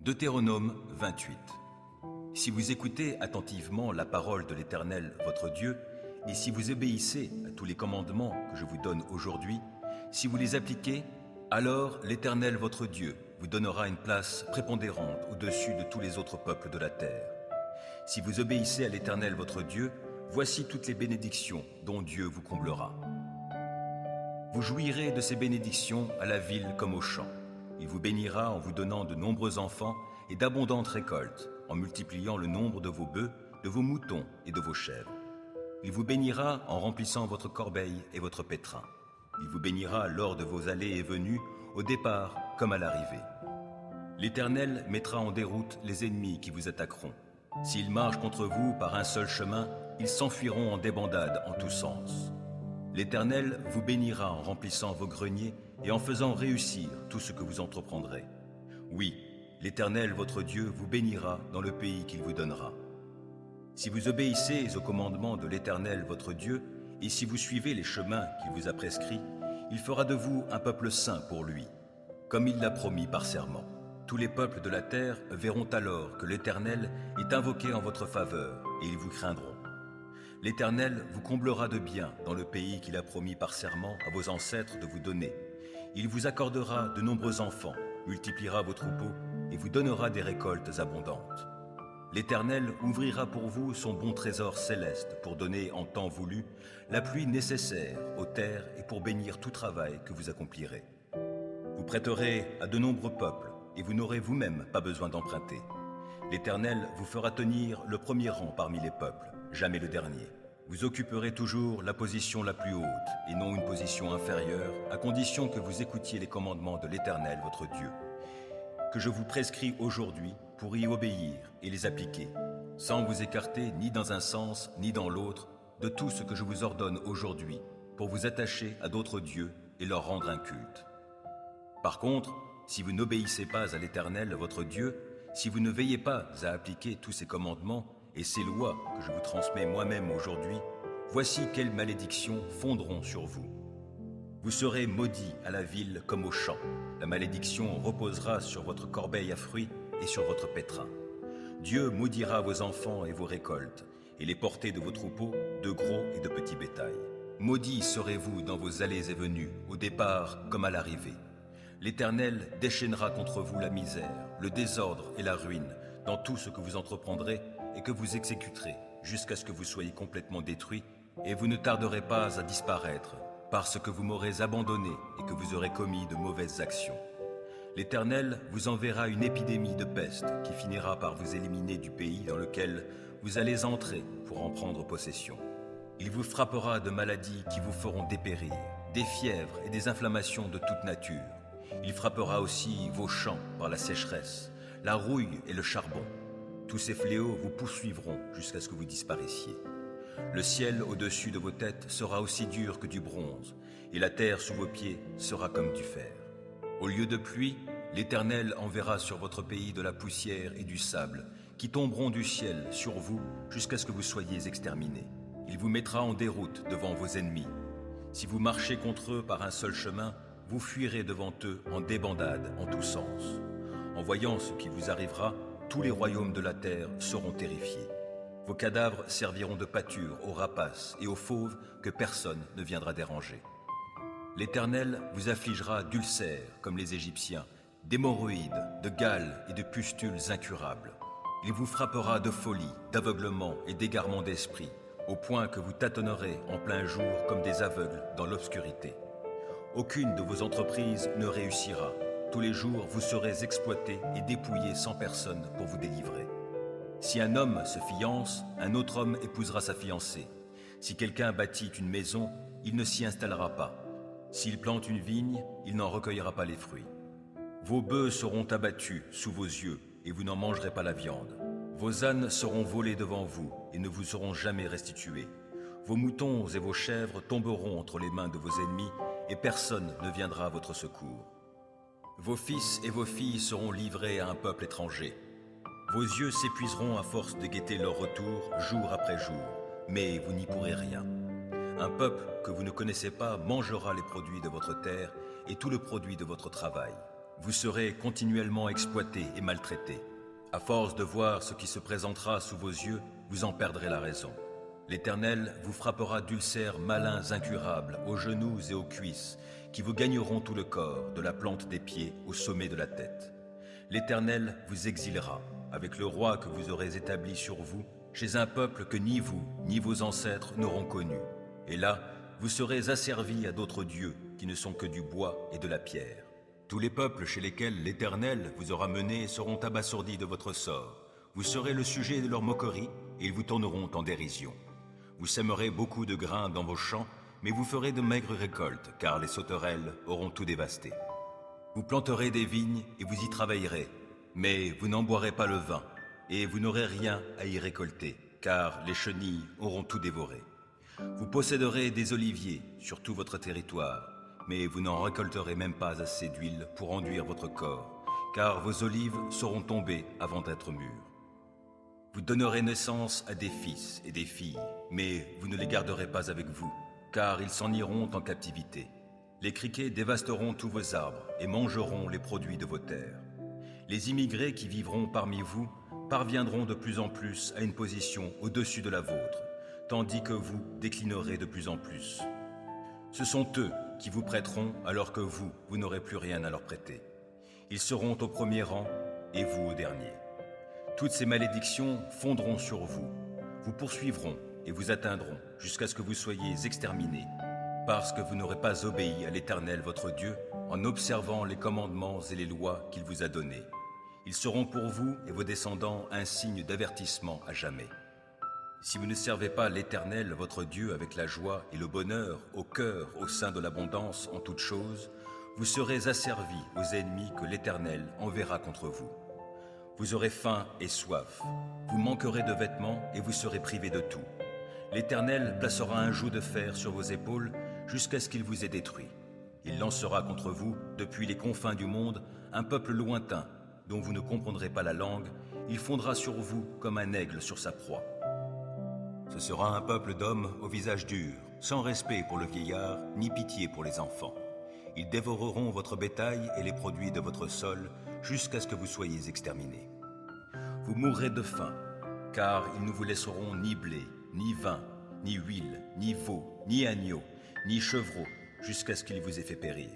Deutéronome 28. Si vous écoutez attentivement la parole de l'Éternel, votre Dieu, et si vous obéissez à tous les commandements que je vous donne aujourd'hui, si vous les appliquez, alors l'Éternel, votre Dieu, vous donnera une place prépondérante au-dessus de tous les autres peuples de la terre. Si vous obéissez à l'Éternel, votre Dieu, voici toutes les bénédictions dont Dieu vous comblera. Vous jouirez de ces bénédictions à la ville comme au champ. Il vous bénira en vous donnant de nombreux enfants et d'abondantes récoltes, en multipliant le nombre de vos bœufs, de vos moutons et de vos chèvres. Il vous bénira en remplissant votre corbeille et votre pétrin. Il vous bénira lors de vos allées et venues, au départ comme à l'arrivée. L'Éternel mettra en déroute les ennemis qui vous attaqueront. S'ils marchent contre vous par un seul chemin, ils s'enfuiront en débandade en tous sens. L'Éternel vous bénira en remplissant vos greniers et en faisant réussir tout ce que vous entreprendrez. Oui, l'Éternel, votre Dieu, vous bénira dans le pays qu'il vous donnera. Si vous obéissez aux commandements de l'Éternel, votre Dieu, et si vous suivez les chemins qu'il vous a prescrits, il fera de vous un peuple saint pour lui, comme il l'a promis par serment. Tous les peuples de la terre verront alors que l'Éternel est invoqué en votre faveur, et ils vous craindront. L'Éternel vous comblera de biens dans le pays qu'il a promis par serment à vos ancêtres de vous donner. Il vous accordera de nombreux enfants, multipliera vos troupeaux et vous donnera des récoltes abondantes. L'Éternel ouvrira pour vous son bon trésor céleste pour donner en temps voulu la pluie nécessaire aux terres et pour bénir tout travail que vous accomplirez. Vous prêterez à de nombreux peuples et vous n'aurez vous-même pas besoin d'emprunter. L'Éternel vous fera tenir le premier rang parmi les peuples, jamais le dernier. Vous occuperez toujours la position la plus haute et non une position inférieure, à condition que vous écoutiez les commandements de l'Éternel, votre Dieu, que je vous prescris aujourd'hui pour y obéir et les appliquer, sans vous écarter ni dans un sens ni dans l'autre de tout ce que je vous ordonne aujourd'hui, pour vous attacher à d'autres dieux et leur rendre un culte. Par contre, si vous n'obéissez pas à l'Éternel, votre Dieu, si vous ne veillez pas à appliquer tous ces commandements et ces lois que je vous transmets moi-même aujourd'hui, voici quelles malédictions fondront sur vous. Vous serez maudits à la ville comme au champ. La malédiction reposera sur votre corbeille à fruits et sur votre pétrin. Dieu maudira vos enfants et vos récoltes, et les portées de vos troupeaux, de gros et de petits bétails. Maudits serez-vous dans vos allées et venues, au départ comme à l'arrivée. L'Éternel déchaînera contre vous la misère, le désordre et la ruine dans tout ce que vous entreprendrez et que vous exécuterez, jusqu'à ce que vous soyez complètement détruits, et vous ne tarderez pas à disparaître, parce que vous m'aurez abandonné et que vous aurez commis de mauvaises actions. L'Éternel vous enverra une épidémie de peste qui finira par vous éliminer du pays dans lequel vous allez entrer pour en prendre possession. Il vous frappera de maladies qui vous feront dépérir, des fièvres et des inflammations de toute nature. Il frappera aussi vos champs par la sécheresse, la rouille et le charbon. Tous ces fléaux vous poursuivront jusqu'à ce que vous disparaissiez. Le ciel au-dessus de vos têtes sera aussi dur que du bronze, et la terre sous vos pieds sera comme du fer. Au lieu de pluie, l'Éternel enverra sur votre pays de la poussière et du sable, qui tomberont du ciel sur vous jusqu'à ce que vous soyez exterminés. Il vous mettra en déroute devant vos ennemis. Si vous marchez contre eux par un seul chemin, vous fuirez devant eux en débandade en tous sens. En voyant ce qui vous arrivera, tous les royaumes de la terre seront terrifiés. Vos cadavres serviront de pâture aux rapaces et aux fauves que personne ne viendra déranger. L'Éternel vous affligera d'ulcères comme les Égyptiens, d'hémorroïdes, de gales et de pustules incurables. Il vous frappera de folie, d'aveuglement et d'égarement d'esprit, au point que vous tâtonnerez en plein jour comme des aveugles dans l'obscurité. Aucune de vos entreprises ne réussira. Tous les jours, vous serez exploités et dépouillés sans personne pour vous délivrer. Si un homme se fiance, un autre homme épousera sa fiancée. Si quelqu'un bâtit une maison, il ne s'y installera pas. S'il plante une vigne, il n'en recueillera pas les fruits. Vos bœufs seront abattus sous vos yeux et vous n'en mangerez pas la viande. Vos ânes seront volés devant vous et ne vous seront jamais restitués. Vos moutons et vos chèvres tomberont entre les mains de vos ennemis et personne ne viendra à votre secours. Vos fils et vos filles seront livrés à un peuple étranger. Vos yeux s'épuiseront à force de guetter leur retour jour après jour, mais vous n'y pourrez rien. Un peuple que vous ne connaissez pas mangera les produits de votre terre et tout le produit de votre travail. Vous serez continuellement exploité et maltraité. À force de voir ce qui se présentera sous vos yeux, vous en perdrez la raison. L'Éternel vous frappera d'ulcères malins incurables aux genoux et aux cuisses, qui vous gagneront tout le corps, de la plante des pieds au sommet de la tête. L'Éternel vous exilera, avec le roi que vous aurez établi sur vous, chez un peuple que ni vous, ni vos ancêtres n'auront connu. Et là, vous serez asservis à d'autres dieux, qui ne sont que du bois et de la pierre. Tous les peuples chez lesquels l'Éternel vous aura mené seront abasourdis de votre sort. Vous serez le sujet de leur moquerie, et ils vous tourneront en dérision. Vous sèmerez beaucoup de grains dans vos champs, mais vous ferez de maigres récoltes, car les sauterelles auront tout dévasté. Vous planterez des vignes et vous y travaillerez, mais vous n'en boirez pas le vin, et vous n'aurez rien à y récolter, car les chenilles auront tout dévoré. Vous posséderez des oliviers sur tout votre territoire, mais vous n'en récolterez même pas assez d'huile pour enduire votre corps, car vos olives seront tombées avant d'être mûres. Vous donnerez naissance à des fils et des filles, mais vous ne les garderez pas avec vous, car ils s'en iront en captivité. Les criquets dévasteront tous vos arbres et mangeront les produits de vos terres. Les immigrés qui vivront parmi vous parviendront de plus en plus à une position au-dessus de la vôtre, tandis que vous déclinerez de plus en plus. Ce sont eux qui vous prêteront alors que vous n'aurez plus rien à leur prêter. Ils seront au premier rang et vous au dernier. Toutes ces malédictions fondront sur vous, vous poursuivront et vous atteindront jusqu'à ce que vous soyez exterminés, parce que vous n'aurez pas obéi à l'Éternel votre Dieu en observant les commandements et les lois qu'il vous a donnés. Ils seront pour vous et vos descendants un signe d'avertissement à jamais. Si vous ne servez pas l'Éternel votre Dieu avec la joie et le bonheur au cœur au sein de l'abondance en toutes choses, vous serez asservis aux ennemis que l'Éternel enverra contre vous. Vous aurez faim et soif, vous manquerez de vêtements et vous serez privés de tout. L'Éternel placera un joug de fer sur vos épaules jusqu'à ce qu'il vous ait détruit. Il lancera contre vous, depuis les confins du monde, un peuple lointain, dont vous ne comprendrez pas la langue. Il fondra sur vous comme un aigle sur sa proie. Ce sera un peuple d'hommes au visage dur, sans respect pour le vieillard, ni pitié pour les enfants. Ils dévoreront votre bétail et les produits de votre sol, jusqu'à ce que vous soyez exterminés. Vous mourrez de faim, car ils ne vous laisseront ni blé, ni vin, ni huile, ni veau, ni agneau, ni chevreau, jusqu'à ce qu'ils vous aient fait périr.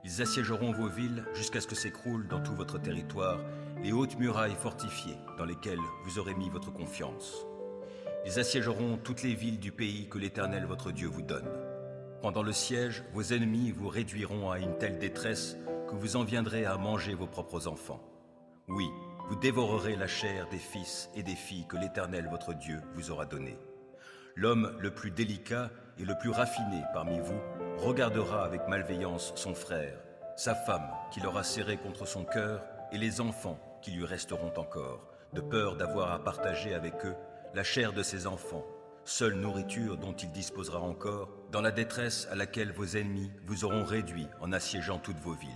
Ils assiégeront vos villes jusqu'à ce que s'écroulent dans tout votre territoire les hautes murailles fortifiées dans lesquelles vous aurez mis votre confiance. Ils assiégeront toutes les villes du pays que l'Éternel votre Dieu vous donne. Pendant le siège, vos ennemis vous réduiront à une telle détresse que vous en viendrez à manger vos propres enfants. Oui, vous dévorerez la chair des fils et des filles que l'Éternel votre Dieu vous aura donnés. L'homme le plus délicat et le plus raffiné parmi vous regardera avec malveillance son frère, sa femme qui l'aura serré contre son cœur et les enfants qui lui resteront encore, de peur d'avoir à partager avec eux la chair de ses enfants, seule nourriture dont il disposera encore, dans la détresse à laquelle vos ennemis vous auront réduit en assiégeant toutes vos villes.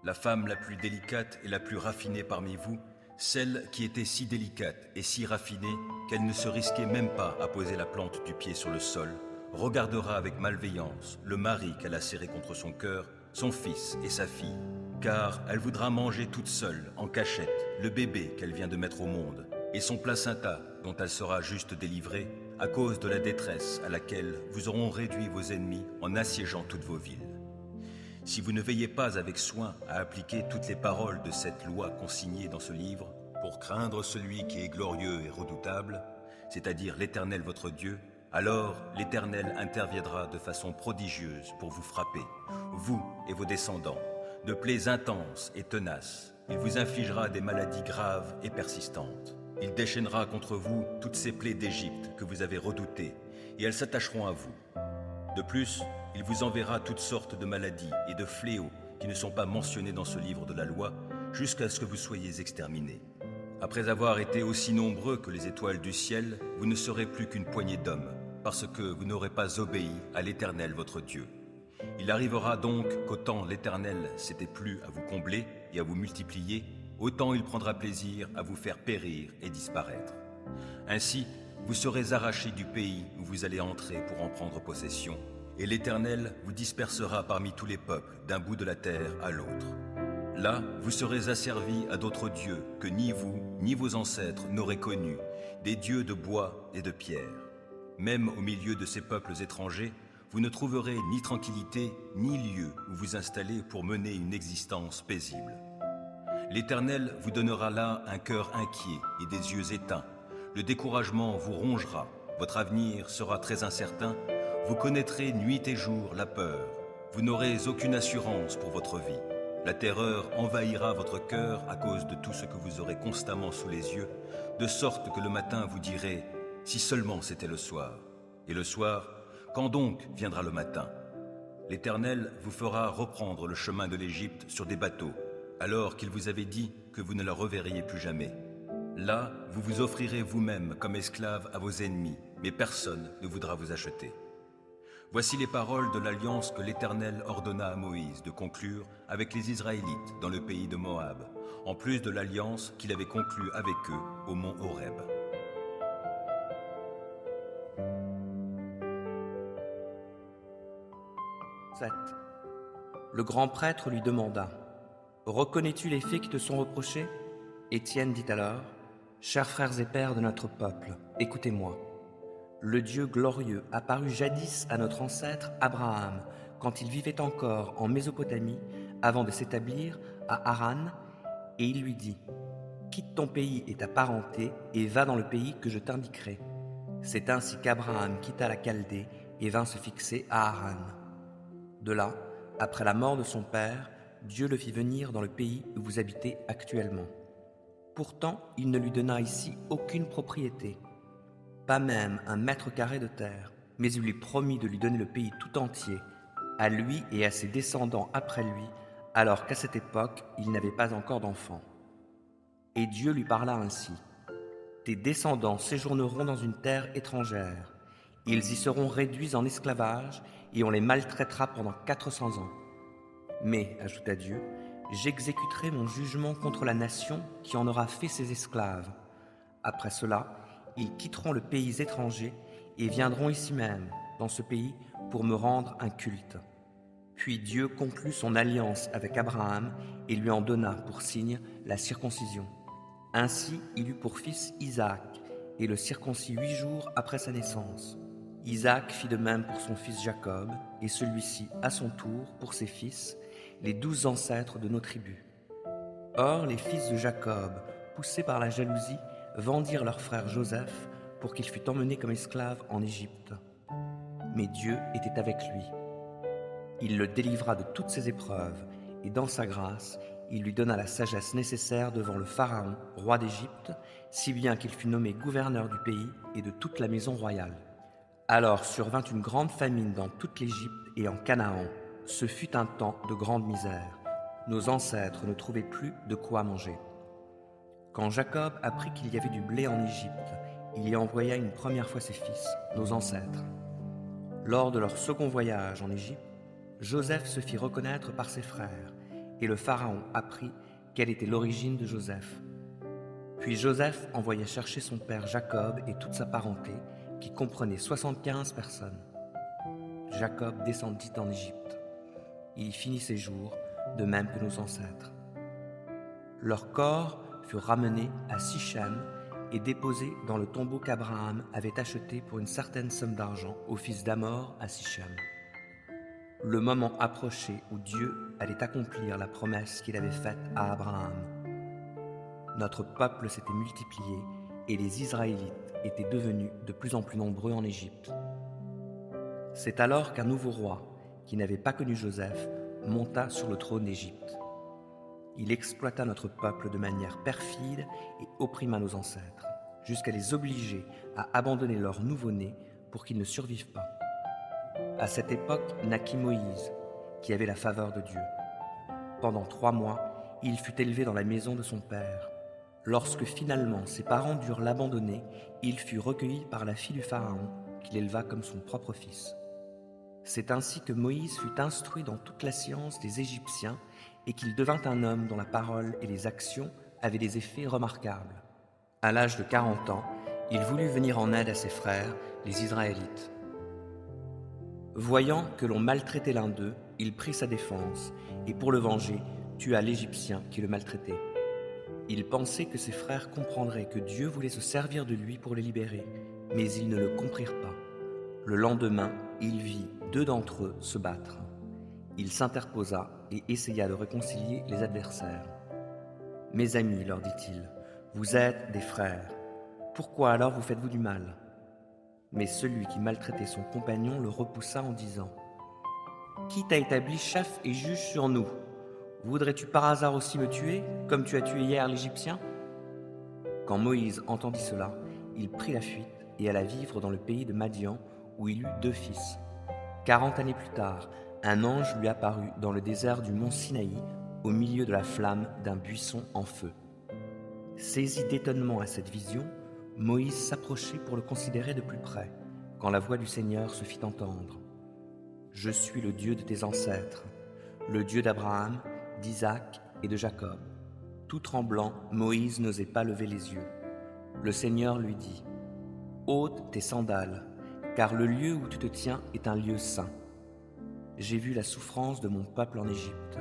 La femme la plus délicate et la plus raffinée parmi vous, celle qui était si délicate et si raffinée qu'elle ne se risquait même pas à poser la plante du pied sur le sol, regardera avec malveillance le mari qu'elle a serré contre son cœur, son fils et sa fille, car elle voudra manger toute seule, en cachette, le bébé qu'elle vient de mettre au monde, et son placenta dont elle sera juste délivrée, à cause de la détresse à laquelle vous auront réduit vos ennemis en assiégeant toutes vos villes. Si vous ne veillez pas avec soin à appliquer toutes les paroles de cette loi consignée dans ce livre, pour craindre celui qui est glorieux et redoutable, c'est-à-dire l'Éternel votre Dieu, alors l'Éternel interviendra de façon prodigieuse pour vous frapper, vous et vos descendants, de plaies intenses et tenaces. Il vous infligera des maladies graves et persistantes. Il déchaînera contre vous toutes ces plaies d'Égypte que vous avez redoutées, et elles s'attacheront à vous. De plus, il vous enverra toutes sortes de maladies et de fléaux qui ne sont pas mentionnés dans ce livre de la loi, jusqu'à ce que vous soyez exterminés. Après avoir été aussi nombreux que les étoiles du ciel, vous ne serez plus qu'une poignée d'hommes, parce que vous n'aurez pas obéi à l'Éternel votre Dieu. Il arrivera donc qu'autant l'Éternel s'était plu à vous combler et à vous multiplier, autant il prendra plaisir à vous faire périr et disparaître. Ainsi, vous serez arrachés du pays où vous allez entrer pour en prendre possession, et l'Éternel vous dispersera parmi tous les peuples d'un bout de la terre à l'autre. Là, vous serez asservis à d'autres dieux que ni vous, ni vos ancêtres n'auraient connus, des dieux de bois et de pierre. Même au milieu de ces peuples étrangers, vous ne trouverez ni tranquillité, ni lieu où vous installer pour mener une existence paisible. L'Éternel vous donnera là un cœur inquiet et des yeux éteints. Le découragement vous rongera, votre avenir sera très incertain, vous connaîtrez nuit et jour la peur. Vous n'aurez aucune assurance pour votre vie. La terreur envahira votre cœur à cause de tout ce que vous aurez constamment sous les yeux, de sorte que le matin vous direz « Si seulement c'était le soir ». Et le soir, quand donc viendra le matin? L'Éternel vous fera reprendre le chemin de l'Égypte sur des bateaux, alors qu'il vous avait dit que vous ne la reverriez plus jamais. Là, vous vous offrirez vous-même comme esclave à vos ennemis, mais personne ne voudra vous acheter. Voici les paroles de l'alliance que l'Éternel ordonna à Moïse de conclure avec les Israélites dans le pays de Moab, en plus de l'alliance qu'il avait conclue avec eux au mont Horeb. Le grand prêtre lui demanda « Reconnais-tu les faits qui te sont reprochés ?» Étienne dit alors « Chers frères et pères de notre peuple, écoutez-moi. Le Dieu glorieux apparut jadis à notre ancêtre Abraham, quand il vivait encore en Mésopotamie, avant de s'établir à Haran, et il lui dit « Quitte ton pays et ta parenté, et va dans le pays que je t'indiquerai. » C'est ainsi qu'Abraham quitta la Chaldée et vint se fixer à Haran. De là, après la mort de son père, Dieu le fit venir dans le pays où vous habitez actuellement. Pourtant, il ne lui donna ici aucune propriété, pas même un mètre carré de terre, mais il lui promit de lui donner le pays tout entier, à lui et à ses descendants après lui, alors qu'à cette époque, il n'avait pas encore d'enfants. Et Dieu lui parla ainsi. « Tes descendants séjourneront dans une terre étrangère. Ils y seront réduits en esclavage et on les maltraitera pendant 400 ans. Mais, ajouta Dieu, j'exécuterai mon jugement contre la nation qui en aura fait ses esclaves. Après cela, ils quitteront le pays étranger et viendront ici même, dans ce pays, pour me rendre un culte. » Puis Dieu conclut son alliance avec Abraham et lui en donna pour signe la circoncision. Ainsi, il eut pour fils Isaac et le circoncis 8 jours après sa naissance. Isaac fit de même pour son fils Jacob, et celui-ci, à son tour, pour ses fils, les 12 ancêtres de nos tribus. Or, les fils de Jacob, poussés par la jalousie, vendirent leur frère Joseph pour qu'il fût emmené comme esclave en Égypte. Mais Dieu était avec lui. Il le délivra de toutes ses épreuves, et dans sa grâce, il lui donna la sagesse nécessaire devant le Pharaon, roi d'Égypte, si bien qu'il fut nommé gouverneur du pays et de toute la maison royale. Alors survint une grande famine dans toute l'Égypte et en Canaan. Ce fut un temps de grande misère. Nos ancêtres ne trouvaient plus de quoi manger. Quand Jacob apprit qu'il y avait du blé en Égypte, il y envoya une première fois ses fils, nos ancêtres. Lors de leur second voyage en Égypte, Joseph se fit reconnaître par ses frères, et le Pharaon apprit quelle était l'origine de Joseph. Puis Joseph envoya chercher son père Jacob et toute sa parenté, qui comprenait 75 personnes. Jacob descendit en Égypte. Il y finit ses jours, de même que nos ancêtres. Leurs corps furent ramenés à Sichem et déposés dans le tombeau qu'Abraham avait acheté pour une certaine somme d'argent au fils d'Hamor à Sichem. Le moment approchait où Dieu allait accomplir la promesse qu'il avait faite à Abraham. Notre peuple s'était multiplié et les Israélites étaient devenus de plus en plus nombreux en Égypte. C'est alors qu'un nouveau roi, qui n'avait pas connu Joseph, monta sur le trône d'Égypte. Il exploita notre peuple de manière perfide et opprima nos ancêtres, jusqu'à les obliger à abandonner leur nouveau-né pour qu'ils ne survivent pas. À cette époque naquit Moïse, qui avait la faveur de Dieu. Pendant 3 mois, il fut élevé dans la maison de son père. Lorsque finalement ses parents durent l'abandonner, il fut recueilli par la fille du Pharaon, qu'il éleva comme son propre fils. C'est ainsi que Moïse fut instruit dans toute la science des Égyptiens et qu'il devint un homme dont la parole et les actions avaient des effets remarquables. À l'âge de 40 ans, il voulut venir en aide à ses frères, les Israélites. Voyant que l'on maltraitait l'un d'eux, il prit sa défense, et pour le venger, tua l'Égyptien qui le maltraitait. Il pensait que ses frères comprendraient que Dieu voulait se servir de lui pour les libérer, mais ils ne le comprirent pas. Le lendemain, il vit 2 d'entre eux se battre. Il s'interposa et essaya de réconcilier les adversaires. « Mes amis, leur dit-il, vous êtes des frères. Pourquoi alors vous faites-vous du mal ?» Mais celui qui maltraitait son compagnon le repoussa en disant « Qui t'a établi chef et juge sur nous ? Voudrais-tu par hasard aussi me tuer, comme tu as tué hier l'Égyptien ?» Quand Moïse entendit cela, il prit la fuite et alla vivre dans le pays de Madian, où il eut 2 fils. 40 années plus tard, un ange lui apparut dans le désert du mont Sinaï, au milieu de la flamme d'un buisson en feu. Saisi d'étonnement à cette vision, Moïse s'approchait pour le considérer de plus près, quand la voix du Seigneur se fit entendre. « Je suis le Dieu de tes ancêtres, le Dieu d'Abraham, d'Isaac et de Jacob. » Tout tremblant, Moïse n'osait pas lever les yeux. Le Seigneur lui dit « Ôte tes sandales, car le lieu où tu te tiens est un lieu saint. J'ai vu la souffrance de mon peuple en Égypte.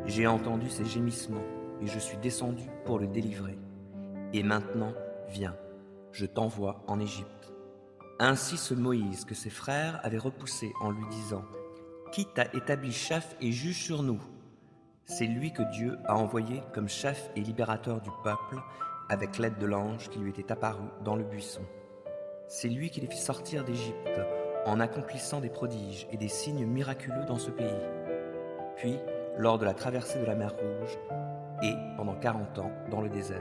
J'ai entendu ses gémissements et je suis descendu pour le délivrer. Et maintenant, viens, je t'envoie en Égypte. » Ainsi ce Moïse que ses frères avaient repoussé en lui disant « Qui t'a établi chef et juge sur nous ?» C'est lui que Dieu a envoyé comme chef et libérateur du peuple avec l'aide de l'ange qui lui était apparu dans le buisson. C'est lui qui les fit sortir d'Égypte en accomplissant des prodiges et des signes miraculeux dans ce pays. Puis, lors de la traversée de la mer Rouge et pendant 40 ans dans le désert.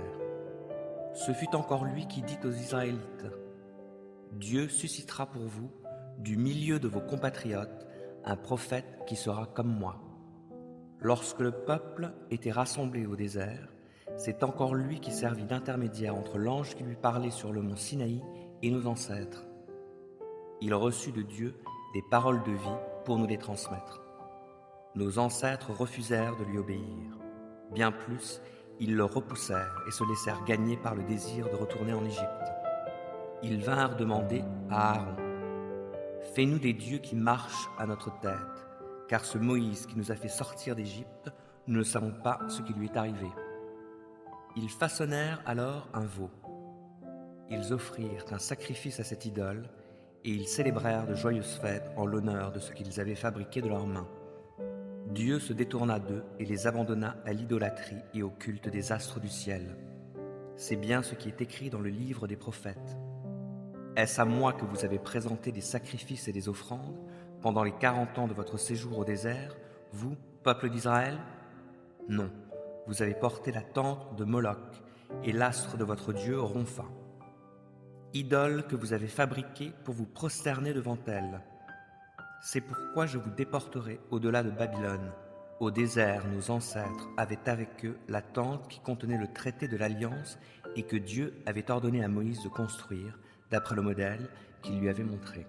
Ce fut encore lui qui dit aux Israélites « Dieu suscitera pour vous, du milieu de vos compatriotes, un prophète qui sera comme moi. » Lorsque le peuple était rassemblé au désert, c'est encore lui qui servit d'intermédiaire entre l'ange qui lui parlait sur le mont Sinaï et nos ancêtres. Il reçut de Dieu des paroles de vie pour nous les transmettre. Nos ancêtres refusèrent de lui obéir. Bien plus, ils le repoussèrent et se laissèrent gagner par le désir de retourner en Égypte. Ils vinrent demander à Aaron « Fais-nous des dieux qui marchent à notre tête, car ce Moïse qui nous a fait sortir d'Égypte, nous ne savons pas ce qui lui est arrivé. » Ils façonnèrent alors un veau. Ils offrirent un sacrifice à cette idole et ils célébrèrent de joyeuses fêtes en l'honneur de ce qu'ils avaient fabriqué de leurs mains. Dieu se détourna d'eux et les abandonna à l'idolâtrie et au culte des astres du ciel. C'est bien ce qui est écrit dans le livre des prophètes. Est-ce à moi que vous avez présenté des sacrifices et des offrandes pendant les 40 ans de votre séjour au désert, vous, peuple d'Israël ? Non, vous avez porté la tente de Moloch et l'astre de votre Dieu Rompha. Idole que vous avez fabriquée pour vous prosterner devant elle. C'est pourquoi je vous déporterai au-delà de Babylone. Au désert, nos ancêtres avaient avec eux la tente qui contenait le traité de l'Alliance et que Dieu avait ordonné à Moïse de construire, d'après le modèle qu'il lui avait montré.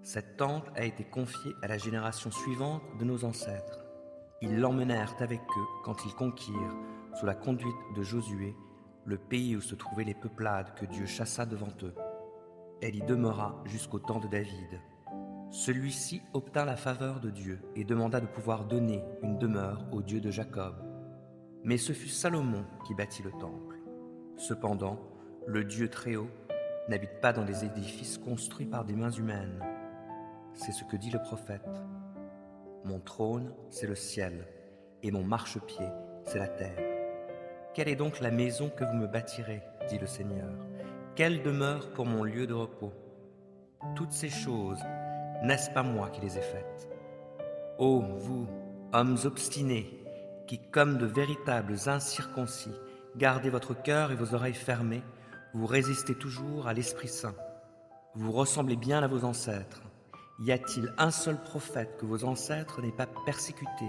Cette tente a été confiée à la génération suivante de nos ancêtres. Ils l'emmenèrent avec eux quand ils conquirent, sous la conduite de Josué, le pays où se trouvaient les peuplades que Dieu chassa devant eux. Elle y demeura jusqu'au temps de David. Celui-ci obtint la faveur de Dieu et demanda de pouvoir donner une demeure au Dieu de Jacob. Mais ce fut Salomon qui bâtit le temple. Cependant, le Dieu Très-Haut n'habite pas dans des édifices construits par des mains humaines. C'est ce que dit le prophète. « Mon trône, c'est le ciel, et mon marchepied, c'est la terre. Quelle est donc la maison que vous me bâtirez, dit le Seigneur? Quelle demeure pour mon lieu de repos? Toutes ces choses, n'est-ce pas moi qui les ai faites? Ô vous, hommes obstinés, qui, comme de véritables incirconcis, gardez votre cœur et vos oreilles fermées, vous résistez toujours à l'Esprit Saint. Vous ressemblez bien à vos ancêtres. Y a-t-il un seul prophète que vos ancêtres n'aient pas persécuté?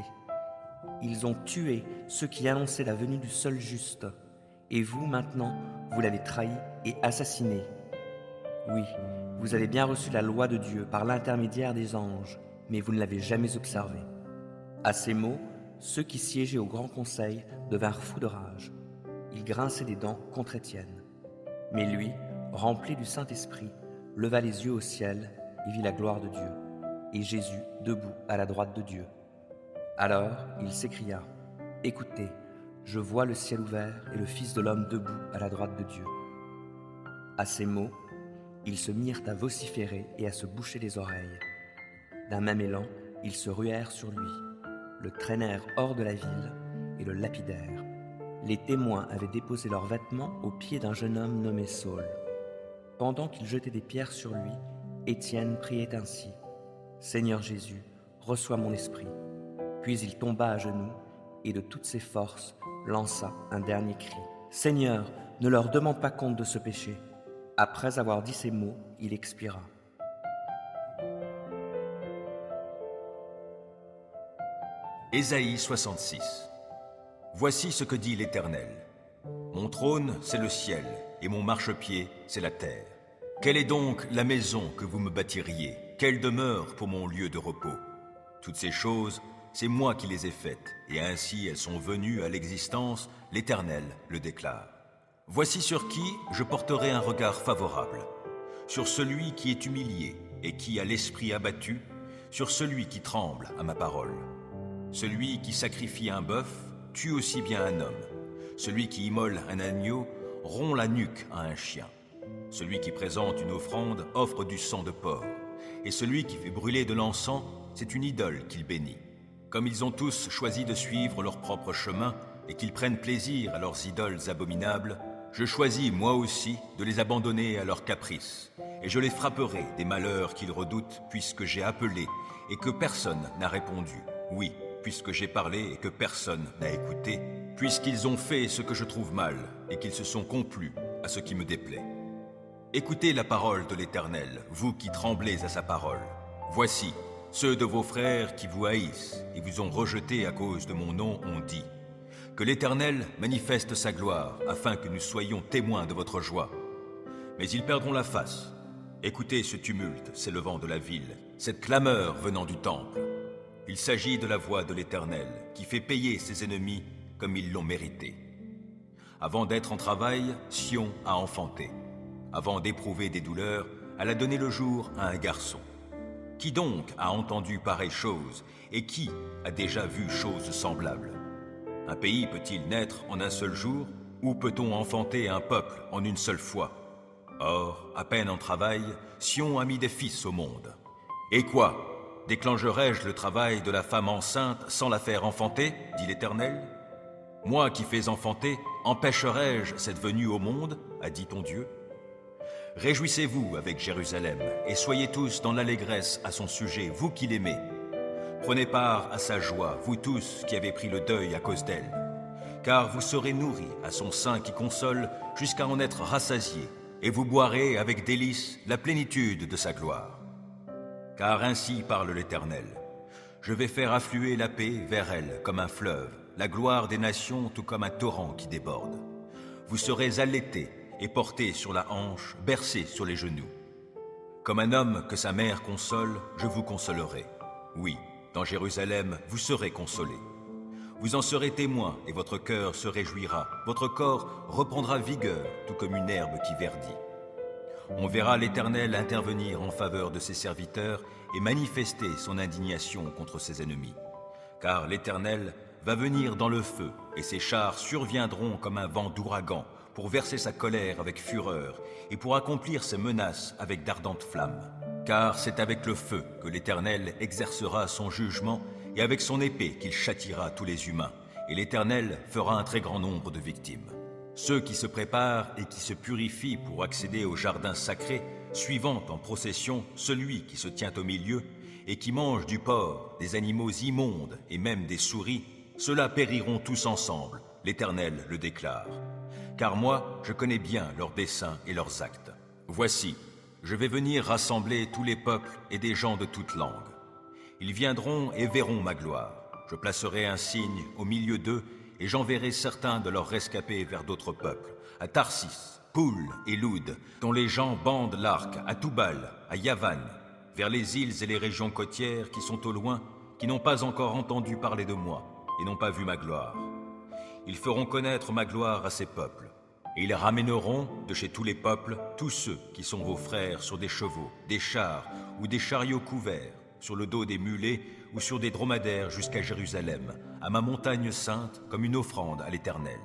Ils ont tué ceux qui annonçaient la venue du seul juste. Et vous, maintenant, vous l'avez trahi et assassiné. Oui, vous avez bien reçu la loi de Dieu par l'intermédiaire des anges, mais vous ne l'avez jamais observée. » À ces mots, ceux qui siégeaient au grand conseil devinrent fous de rage. Ils grinçaient des dents contre Étienne. Mais lui, rempli du Saint-Esprit, leva les yeux au ciel et vit la gloire de Dieu, et Jésus debout à la droite de Dieu. Alors il s'écria « Écoutez, je vois le ciel ouvert et le Fils de l'homme debout à la droite de Dieu. » À ces mots, ils se mirent à vociférer et à se boucher les oreilles. D'un même élan, ils se ruèrent sur lui, le traînèrent hors de la ville et le lapidèrent. Les témoins avaient déposé leurs vêtements aux pieds d'un jeune homme nommé Saul. Pendant qu'ils jetaient des pierres sur lui, Étienne priait ainsi: « Seigneur Jésus, reçois mon esprit. » Puis il tomba à genoux et de toutes ses forces lança un dernier cri: « Seigneur, ne leur demande pas compte de ce péché. » Après avoir dit ces mots, il expira. Ésaïe 66. Voici ce que dit l'Éternel. Mon trône, c'est le ciel, et mon marchepied, c'est la terre. Quelle est donc la maison que vous me bâtiriez? Quelle demeure pour mon lieu de repos? Toutes ces choses, c'est moi qui les ai faites, et ainsi elles sont venues à l'existence, l'Éternel le déclare. Voici sur qui je porterai un regard favorable, sur celui qui est humilié et qui a l'esprit abattu, sur celui qui tremble à ma parole. Celui qui sacrifie un bœuf tue aussi bien un homme. Celui qui immole un agneau rompt la nuque à un chien. Celui qui présente une offrande offre du sang de porc. Et celui qui fait brûler de l'encens, c'est une idole qu'il bénit. Comme ils ont tous choisi de suivre leur propre chemin et qu'ils prennent plaisir à leurs idoles abominables, je choisis moi aussi de les abandonner à leurs caprices, et je les frapperai des malheurs qu'ils redoutent, puisque j'ai appelé et que personne n'a répondu. Oui, puisque j'ai parlé et que personne n'a écouté, puisqu'ils ont fait ce que je trouve mal et qu'ils se sont complus à ce qui me déplaît. Écoutez la parole de l'Éternel, vous qui tremblez à sa parole. Voici, ceux de vos frères qui vous haïssent et vous ont rejeté à cause de mon nom ont dit: que l'Éternel manifeste sa gloire, afin que nous soyons témoins de votre joie. Mais ils perdront la face. Écoutez ce tumulte s'élevant de la ville, cette clameur venant du temple. Il s'agit de la voix de l'Éternel, qui fait payer ses ennemis comme ils l'ont mérité. Avant d'être en travail, Sion a enfanté. Avant d'éprouver des douleurs, elle a donné le jour à un garçon. Qui donc a entendu pareille chose, et qui a déjà vu chose semblable? Un pays peut-il naître en un seul jour, ou peut-on enfanter un peuple en une seule fois? Or, à peine en travail, Sion a mis des fils au monde. Et quoi? Déclencherai-je le travail de la femme enceinte sans la faire enfanter, dit l'Éternel? Moi qui fais enfanter, empêcherai-je cette venue au monde, a dit ton Dieu? Réjouissez-vous avec Jérusalem, et soyez tous dans l'allégresse à son sujet, vous qui l'aimez. Prenez part à sa joie, vous tous qui avez pris le deuil à cause d'elle, car vous serez nourris à son sein qui console jusqu'à en être rassasiés, et vous boirez avec délice la plénitude de sa gloire. Car ainsi parle l'Éternel, je vais faire affluer la paix vers elle comme un fleuve, la gloire des nations tout comme un torrent qui déborde. Vous serez allaités et portés sur la hanche, bercés sur les genoux. Comme un homme que sa mère console, je vous consolerai. Oui, dans Jérusalem, vous serez consolés. Vous en serez témoins et votre cœur se réjouira. Votre corps reprendra vigueur, tout comme une herbe qui verdit. On verra l'Éternel intervenir en faveur de ses serviteurs et manifester son indignation contre ses ennemis. Car l'Éternel va venir dans le feu et ses chars surviendront comme un vent d'ouragan pour verser sa colère avec fureur et pour accomplir ses menaces avec d'ardentes flammes. Car c'est avec le feu que l'Éternel exercera son jugement et avec son épée qu'il châtiera tous les humains. Et l'Éternel fera un très grand nombre de victimes. Ceux qui se préparent et qui se purifient pour accéder au jardin sacré, suivant en procession celui qui se tient au milieu et qui mange du porc, des animaux immondes et même des souris, ceux-là périront tous ensemble, l'Éternel le déclare. Car moi, je connais bien leurs desseins et leurs actes. Voici, je vais venir rassembler tous les peuples et des gens de toutes langues. Ils viendront et verront ma gloire. Je placerai un signe au milieu d'eux et j'enverrai certains de leurs rescapés vers d'autres peuples, à Tarsis, Poul et Loud, dont les gens bandent l'arc, à Toubal, à Yavan, vers les îles et les régions côtières qui sont au loin, qui n'ont pas encore entendu parler de moi et n'ont pas vu ma gloire. Ils feront connaître ma gloire à ces peuples. Et ils ramèneront de chez tous les peuples tous ceux qui sont vos frères sur des chevaux, des chars ou des chariots couverts, sur le dos des mulets ou sur des dromadaires jusqu'à Jérusalem, à ma montagne sainte, comme une offrande à l'Éternel.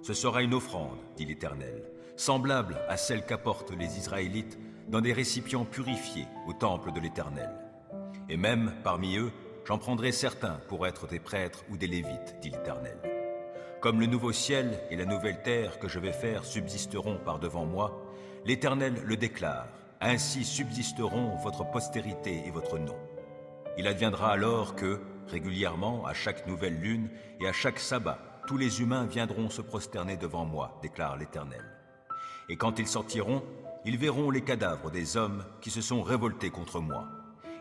Ce sera une offrande, dit l'Éternel, semblable à celle qu'apportent les Israélites dans des récipients purifiés au temple de l'Éternel. Et même, parmi eux, j'en prendrai certains pour être des prêtres ou des Lévites, dit l'Éternel. Comme le nouveau ciel et la nouvelle terre que je vais faire subsisteront par devant moi, l'Éternel le déclare, ainsi subsisteront votre postérité et votre nom. Il adviendra alors que, régulièrement, à chaque nouvelle lune et à chaque sabbat, tous les humains viendront se prosterner devant moi, déclare l'Éternel. Et quand ils sortiront, ils verront les cadavres des hommes qui se sont révoltés contre moi.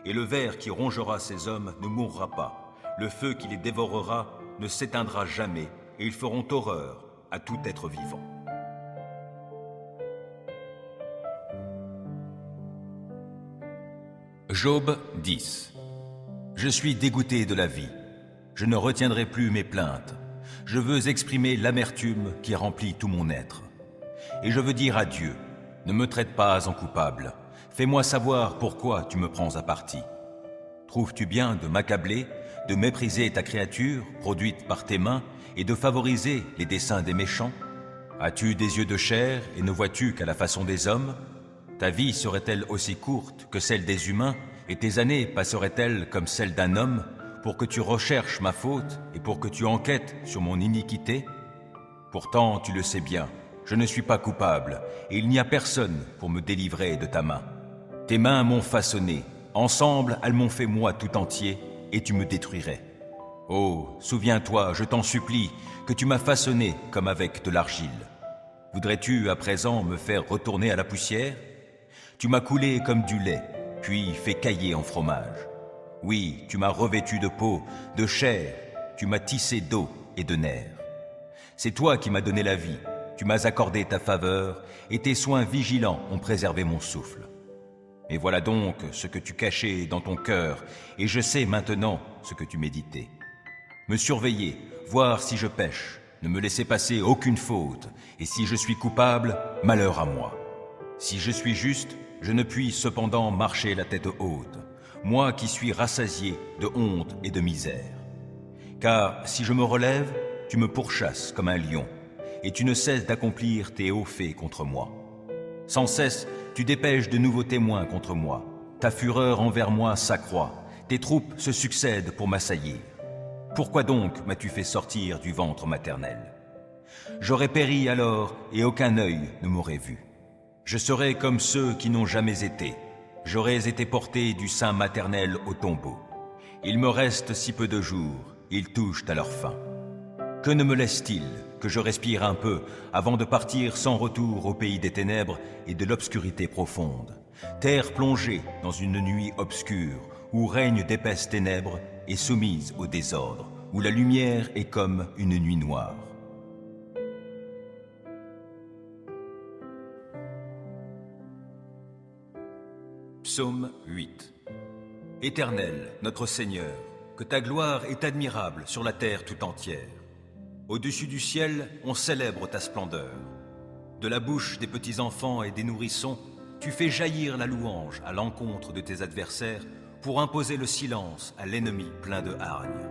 Et le ver qui rongera ces hommes ne mourra pas, le feu qui les dévorera ne s'éteindra jamais, et ils feront horreur à tout être vivant. Job 10. Je suis dégoûté de la vie. Je ne retiendrai plus mes plaintes. Je veux exprimer l'amertume qui remplit tout mon être. Et je veux dire à Dieu, ne me traite pas en coupable. Fais-moi savoir pourquoi tu me prends à partie. Trouves-tu bien de m'accabler, de mépriser ta créature, produite par tes mains, et de favoriser les desseins des méchants? As-tu des yeux de chair et ne vois-tu qu'à la façon des hommes? Ta vie serait-elle aussi courte que celle des humains, et tes années passeraient-elles comme celles d'un homme, pour que tu recherches ma faute et pour que tu enquêtes sur mon iniquité? Pourtant, tu le sais bien, je ne suis pas coupable, et il n'y a personne pour me délivrer de ta main. Tes mains m'ont façonné, ensemble elles m'ont fait moi tout entier, et tu me détruirais. Oh, souviens-toi, je t'en supplie, que tu m'as façonné comme avec de l'argile. Voudrais-tu à présent me faire retourner à la poussière? Tu m'as coulé comme du lait, puis fait cailler en fromage. Oui, tu m'as revêtu de peau, de chair, tu m'as tissé d'eau et de nerfs. C'est toi qui m'as donné la vie, tu m'as accordé ta faveur, et tes soins vigilants ont préservé mon souffle. Et voilà donc ce que tu cachais dans ton cœur, et je sais maintenant ce que tu méditais. Me surveiller, voir si je pêche, ne me laisser passer aucune faute, et si je suis coupable, malheur à moi. Si je suis juste, je ne puis cependant marcher la tête haute, moi qui suis rassasié de honte et de misère. Car si je me relève, tu me pourchasses comme un lion, et tu ne cesses d'accomplir tes hauts faits contre moi. Sans cesse, tu dépêches de nouveaux témoins contre moi. Ta fureur envers moi s'accroît, tes troupes se succèdent pour m'assaillir. Pourquoi donc m'as-tu fait sortir du ventre maternel? J'aurais péri alors et aucun œil ne m'aurait vu. Je serais comme ceux qui n'ont jamais été. J'aurais été porté du sein maternel au tombeau. Il me reste si peu de jours, ils touchent à leur fin. Que ne me laisse-t-il que je respire un peu avant de partir sans retour au pays des ténèbres et de l'obscurité profonde, terre plongée dans une nuit obscure où règnent d'épaisses ténèbres et soumise au désordre, où la lumière est comme une nuit noire. Psaume 8. Éternel, notre Seigneur, que ta gloire est admirable sur la terre tout entière. Au-dessus du ciel, on célèbre ta splendeur. De la bouche des petits enfants et des nourrissons, tu fais jaillir la louange à l'encontre de tes adversaires pour imposer le silence à l'ennemi plein de hargne.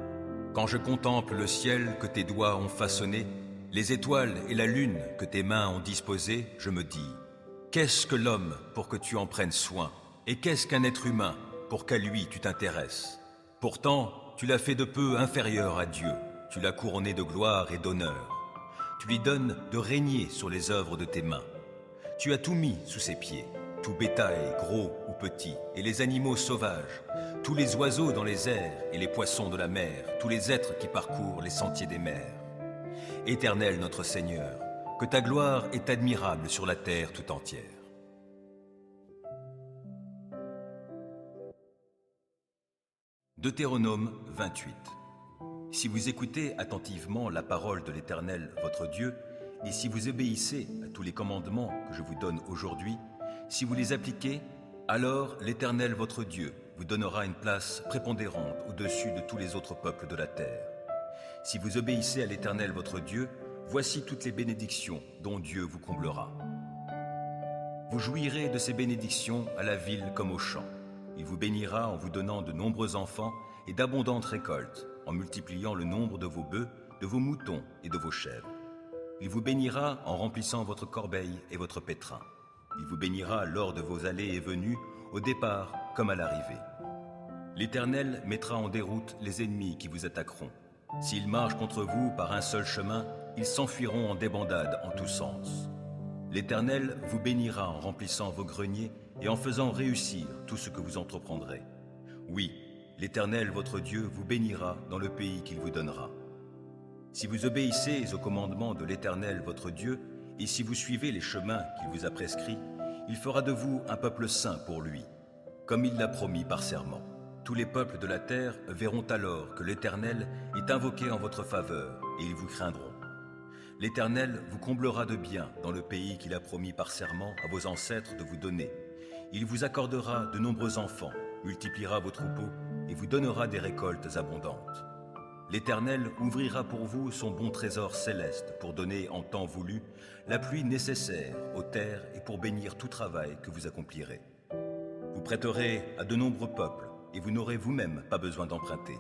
Quand je contemple le ciel que tes doigts ont façonné, les étoiles et la lune que tes mains ont disposées, je me dis, qu'est-ce que l'homme pour que tu en prennes soin? Et qu'est-ce qu'un être humain pour qu'à lui tu t'intéresses? Pourtant, tu l'as fait de peu inférieur à Dieu. Tu l'as couronné de gloire et d'honneur. Tu lui donnes de régner sur les œuvres de tes mains. Tu as tout mis sous ses pieds, tout bétail, gros ou petit, et les animaux sauvages, tous les oiseaux dans les airs et les poissons de la mer, tous les êtres qui parcourent les sentiers des mers. Éternel notre Seigneur, que ta gloire est admirable sur la terre tout entière. Deutéronome 28. Si vous écoutez attentivement la parole de l'Éternel, votre Dieu, et si vous obéissez à tous les commandements que je vous donne aujourd'hui, si vous les appliquez, alors l'Éternel, votre Dieu, vous donnera une place prépondérante au-dessus de tous les autres peuples de la terre. Si vous obéissez à l'Éternel, votre Dieu, voici toutes les bénédictions dont Dieu vous comblera. Vous jouirez de ces bénédictions à la ville comme au champ. Il vous bénira en vous donnant de nombreux enfants et d'abondantes récoltes, en multipliant le nombre de vos bœufs, de vos moutons et de vos chèvres. Il vous bénira en remplissant votre corbeille et votre pétrin. Il vous bénira lors de vos allées et venues, au départ comme à l'arrivée. L'Éternel mettra en déroute les ennemis qui vous attaqueront. S'ils marchent contre vous par un seul chemin, ils s'enfuiront en débandade en tous sens. L'Éternel vous bénira en remplissant vos greniers et en faisant réussir tout ce que vous entreprendrez. Oui, l'Éternel votre Dieu vous bénira dans le pays qu'il vous donnera. Si vous obéissez aux commandements de l'Éternel votre Dieu, et si vous suivez les chemins qu'il vous a prescrits, il fera de vous un peuple saint pour lui, comme il l'a promis par serment. Tous les peuples de la terre verront alors que l'Éternel est invoqué en votre faveur, et ils vous craindront. L'Éternel vous comblera de biens dans le pays qu'il a promis par serment à vos ancêtres de vous donner. Il vous accordera de nombreux enfants, multipliera vos troupeaux, et vous donnera des récoltes abondantes. L'Éternel ouvrira pour vous son bon trésor céleste pour donner en temps voulu la pluie nécessaire aux terres et pour bénir tout travail que vous accomplirez. Vous prêterez à de nombreux peuples et vous n'aurez vous-même pas besoin d'emprunter.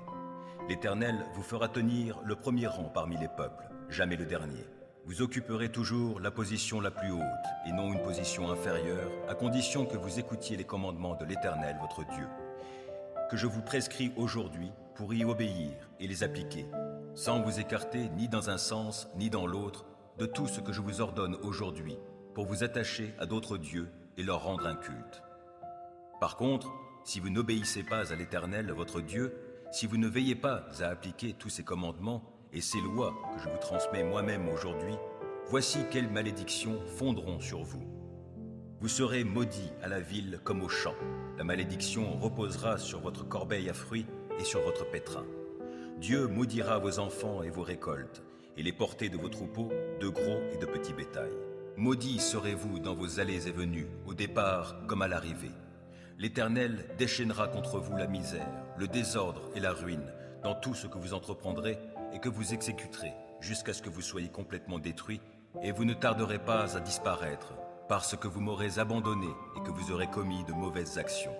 L'Éternel vous fera tenir le premier rang parmi les peuples, jamais le dernier. Vous occuperez toujours la position la plus haute et non une position inférieure, à condition que vous écoutiez les commandements de l'Éternel votre Dieu, que je vous prescris aujourd'hui pour y obéir et les appliquer, sans vous écarter ni dans un sens ni dans l'autre de tout ce que je vous ordonne aujourd'hui, pour vous attacher à d'autres dieux et leur rendre un culte. Par contre, si vous n'obéissez pas à l'Éternel votre Dieu, si vous ne veillez pas à appliquer tous ces commandements et ces lois que je vous transmets moi-même aujourd'hui, voici quelles malédictions fondront sur vous. Vous serez maudits à la ville comme au champ. La malédiction reposera sur votre corbeille à fruits et sur votre pétrin. Dieu maudira vos enfants et vos récoltes, et les portées de vos troupeaux, de gros et de petits bétails. Maudits serez-vous dans vos allées et venues, au départ comme à l'arrivée. L'Éternel déchaînera contre vous la misère, le désordre et la ruine dans tout ce que vous entreprendrez et que vous exécuterez, jusqu'à ce que vous soyez complètement détruits, et vous ne tarderez pas à disparaître, parce que vous m'aurez abandonné et que vous aurez commis de mauvaises actions.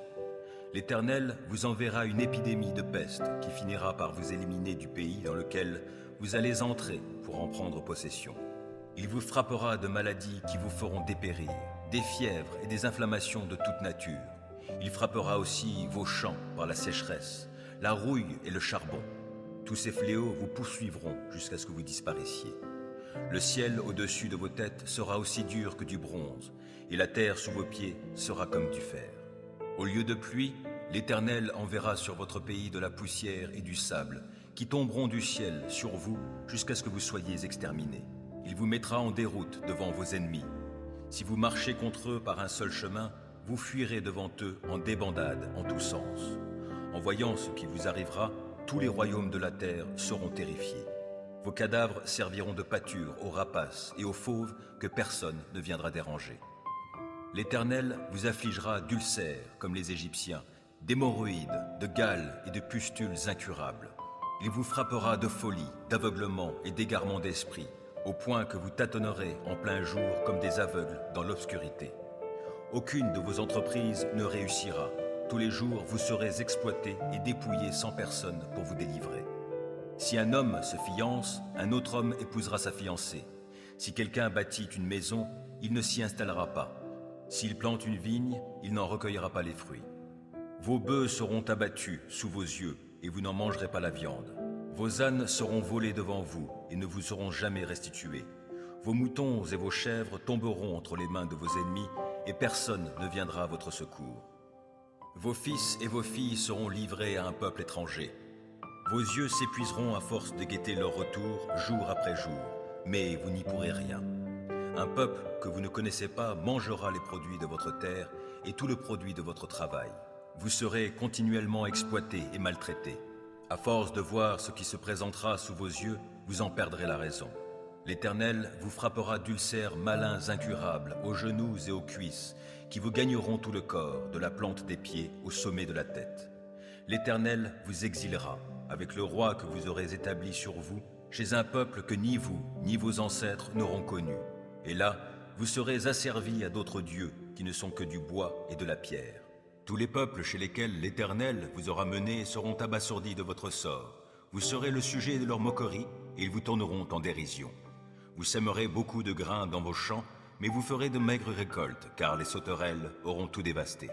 L'Éternel vous enverra une épidémie de peste qui finira par vous éliminer du pays dans lequel vous allez entrer pour en prendre possession. Il vous frappera de maladies qui vous feront dépérir, des fièvres et des inflammations de toute nature. Il frappera aussi vos champs par la sécheresse, la rouille et le charbon. Tous ces fléaux vous poursuivront jusqu'à ce que vous disparaissiez. Le ciel au-dessus de vos têtes sera aussi dur que du bronze, et la terre sous vos pieds sera comme du fer. Au lieu de pluie, l'Éternel enverra sur votre pays de la poussière et du sable, qui tomberont du ciel sur vous jusqu'à ce que vous soyez exterminés. Il vous mettra en déroute devant vos ennemis. Si vous marchez contre eux par un seul chemin, vous fuirez devant eux en débandade en tous sens. En voyant ce qui vous arrivera, tous les royaumes de la terre seront terrifiés. Vos cadavres serviront de pâture aux rapaces et aux fauves que personne ne viendra déranger. L'Éternel vous affligera d'ulcères comme les Égyptiens, d'hémorroïdes, de gales et de pustules incurables. Il vous frappera de folie, d'aveuglement et d'égarement d'esprit, au point que vous tâtonnerez en plein jour comme des aveugles dans l'obscurité. Aucune de vos entreprises ne réussira. Tous les jours, vous serez exploités et dépouillés sans personne pour vous délivrer. Si un homme se fiance, un autre homme épousera sa fiancée. Si quelqu'un bâtit une maison, il ne s'y installera pas. S'il plante une vigne, il n'en recueillera pas les fruits. Vos bœufs seront abattus sous vos yeux, et vous n'en mangerez pas la viande. Vos ânes seront volés devant vous, et ne vous seront jamais restitués. Vos moutons et vos chèvres tomberont entre les mains de vos ennemis, et personne ne viendra à votre secours. Vos fils et vos filles seront livrés à un peuple étranger. Vos yeux s'épuiseront à force de guetter leur retour jour après jour, mais vous n'y pourrez rien. Un peuple que vous ne connaissez pas mangera les produits de votre terre et tout le produit de votre travail. Vous serez continuellement exploités et maltraités. À force de voir ce qui se présentera sous vos yeux, vous en perdrez la raison. L'Éternel vous frappera d'ulcères malins incurables aux genoux et aux cuisses, qui vous gagneront tout le corps, de la plante des pieds au sommet de la tête. L'Éternel vous exilera, avec le roi que vous aurez établi sur vous, chez un peuple que ni vous, ni vos ancêtres n'auront connu. Et là, vous serez asservis à d'autres dieux qui ne sont que du bois et de la pierre. Tous les peuples chez lesquels l'Éternel vous aura mené seront abasourdis de votre sort. Vous serez le sujet de leur moquerie, et ils vous tourneront en dérision. Vous sèmerez beaucoup de grains dans vos champs, mais vous ferez de maigres récoltes, car les sauterelles auront tout dévasté.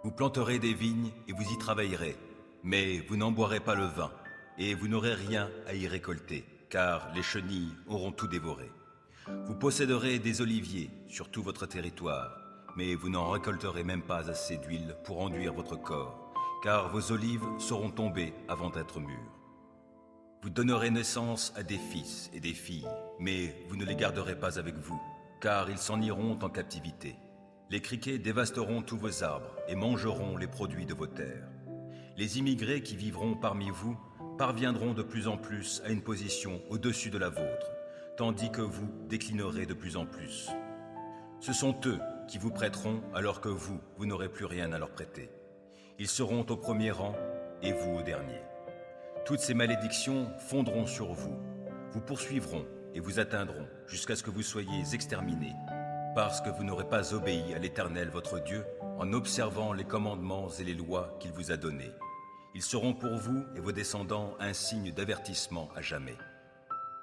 Vous planterez des vignes et vous y travaillerez, mais vous n'en boirez pas le vin, et vous n'aurez rien à y récolter, car les chenilles auront tout dévoré. Vous posséderez des oliviers sur tout votre territoire, mais vous n'en récolterez même pas assez d'huile pour enduire votre corps, car vos olives seront tombées avant d'être mûres. Vous donnerez naissance à des fils et des filles, mais vous ne les garderez pas avec vous, car ils s'en iront en captivité. Les criquets dévasteront tous vos arbres et mangeront les produits de vos terres. Les immigrés qui vivront parmi vous parviendront de plus en plus à une position au-dessus de la vôtre, tandis que vous déclinerez de plus en plus. Ce sont eux qui vous prêteront alors que vous n'aurez plus rien à leur prêter. Ils seront au premier rang et vous au dernier. Toutes ces malédictions fondront sur vous, vous poursuivront et vous atteindront jusqu'à ce que vous soyez exterminés, parce que vous n'aurez pas obéi à l'Éternel votre Dieu en observant les commandements et les lois qu'il vous a donnés. Ils seront pour vous et vos descendants un signe d'avertissement à jamais.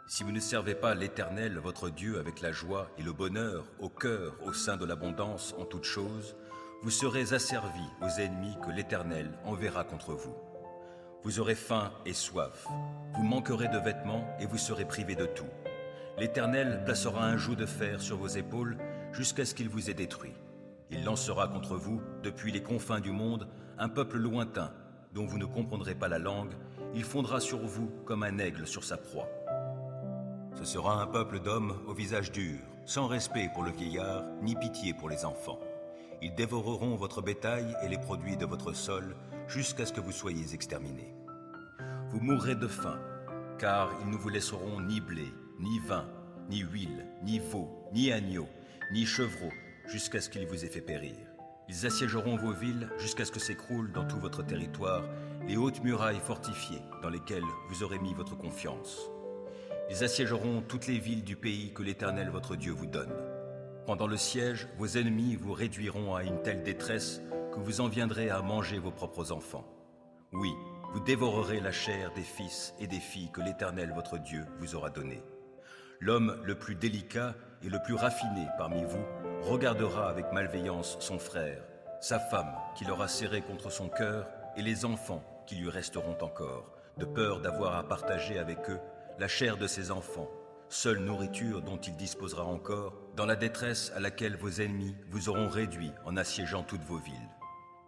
Si vous ne servez pas l'Éternel votre Dieu avec la joie et le bonheur au cœur au sein de l'abondance en toutes choses, vous serez asservis aux ennemis que l'Éternel enverra contre vous. Vous aurez faim et soif, vous manquerez de vêtements et vous serez privés de tout. L'Éternel placera un joug de fer sur vos épaules jusqu'à ce qu'il vous ait détruit. Il lancera contre vous, depuis les confins du monde, un peuple lointain, dont vous ne comprendrez pas la langue. Il fondra sur vous comme un aigle sur sa proie. Ce sera un peuple d'hommes au visage dur, sans respect pour le vieillard, ni pitié pour les enfants. Ils dévoreront votre bétail et les produits de votre sol, jusqu'à ce que vous soyez exterminés. Vous mourrez de faim, car ils ne vous laisseront ni blé, ni vin, ni huile, ni veau, ni agneau, ni chevreau, jusqu'à ce qu'ils vous aient fait périr. Ils assiégeront vos villes jusqu'à ce que s'écroulent dans tout votre territoire les hautes murailles fortifiées dans lesquelles vous aurez mis votre confiance. Ils assiégeront toutes les villes du pays que l'Éternel votre Dieu vous donne. Pendant le siège, vos ennemis vous réduiront à une telle détresse que vous en viendrez à manger vos propres enfants. Oui, vous dévorerez la chair des fils et des filles que l'Éternel votre Dieu vous aura donnés. L'homme le plus délicat et le plus raffiné parmi vous regardera avec malveillance son frère, sa femme qui l'aura serré contre son cœur et les enfants qui lui resteront encore, de peur d'avoir à partager avec eux la chair de ses enfants, seule nourriture dont il disposera encore, dans la détresse à laquelle vos ennemis vous auront réduit en assiégeant toutes vos villes.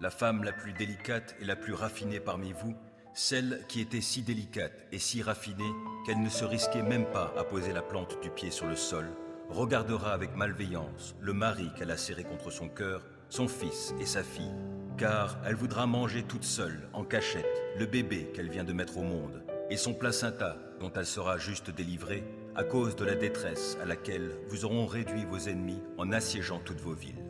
La femme la plus délicate et la plus raffinée parmi vous, celle qui était si délicate et si raffinée qu'elle ne se risquait même pas à poser la plante du pied sur le sol, regardera avec malveillance le mari qu'elle a serré contre son cœur, son fils et sa fille, car elle voudra manger toute seule, en cachette, le bébé qu'elle vient de mettre au monde, et son placenta dont elle sera juste délivrée, à cause de la détresse à laquelle vous auront réduit vos ennemis en assiégeant toutes vos villes.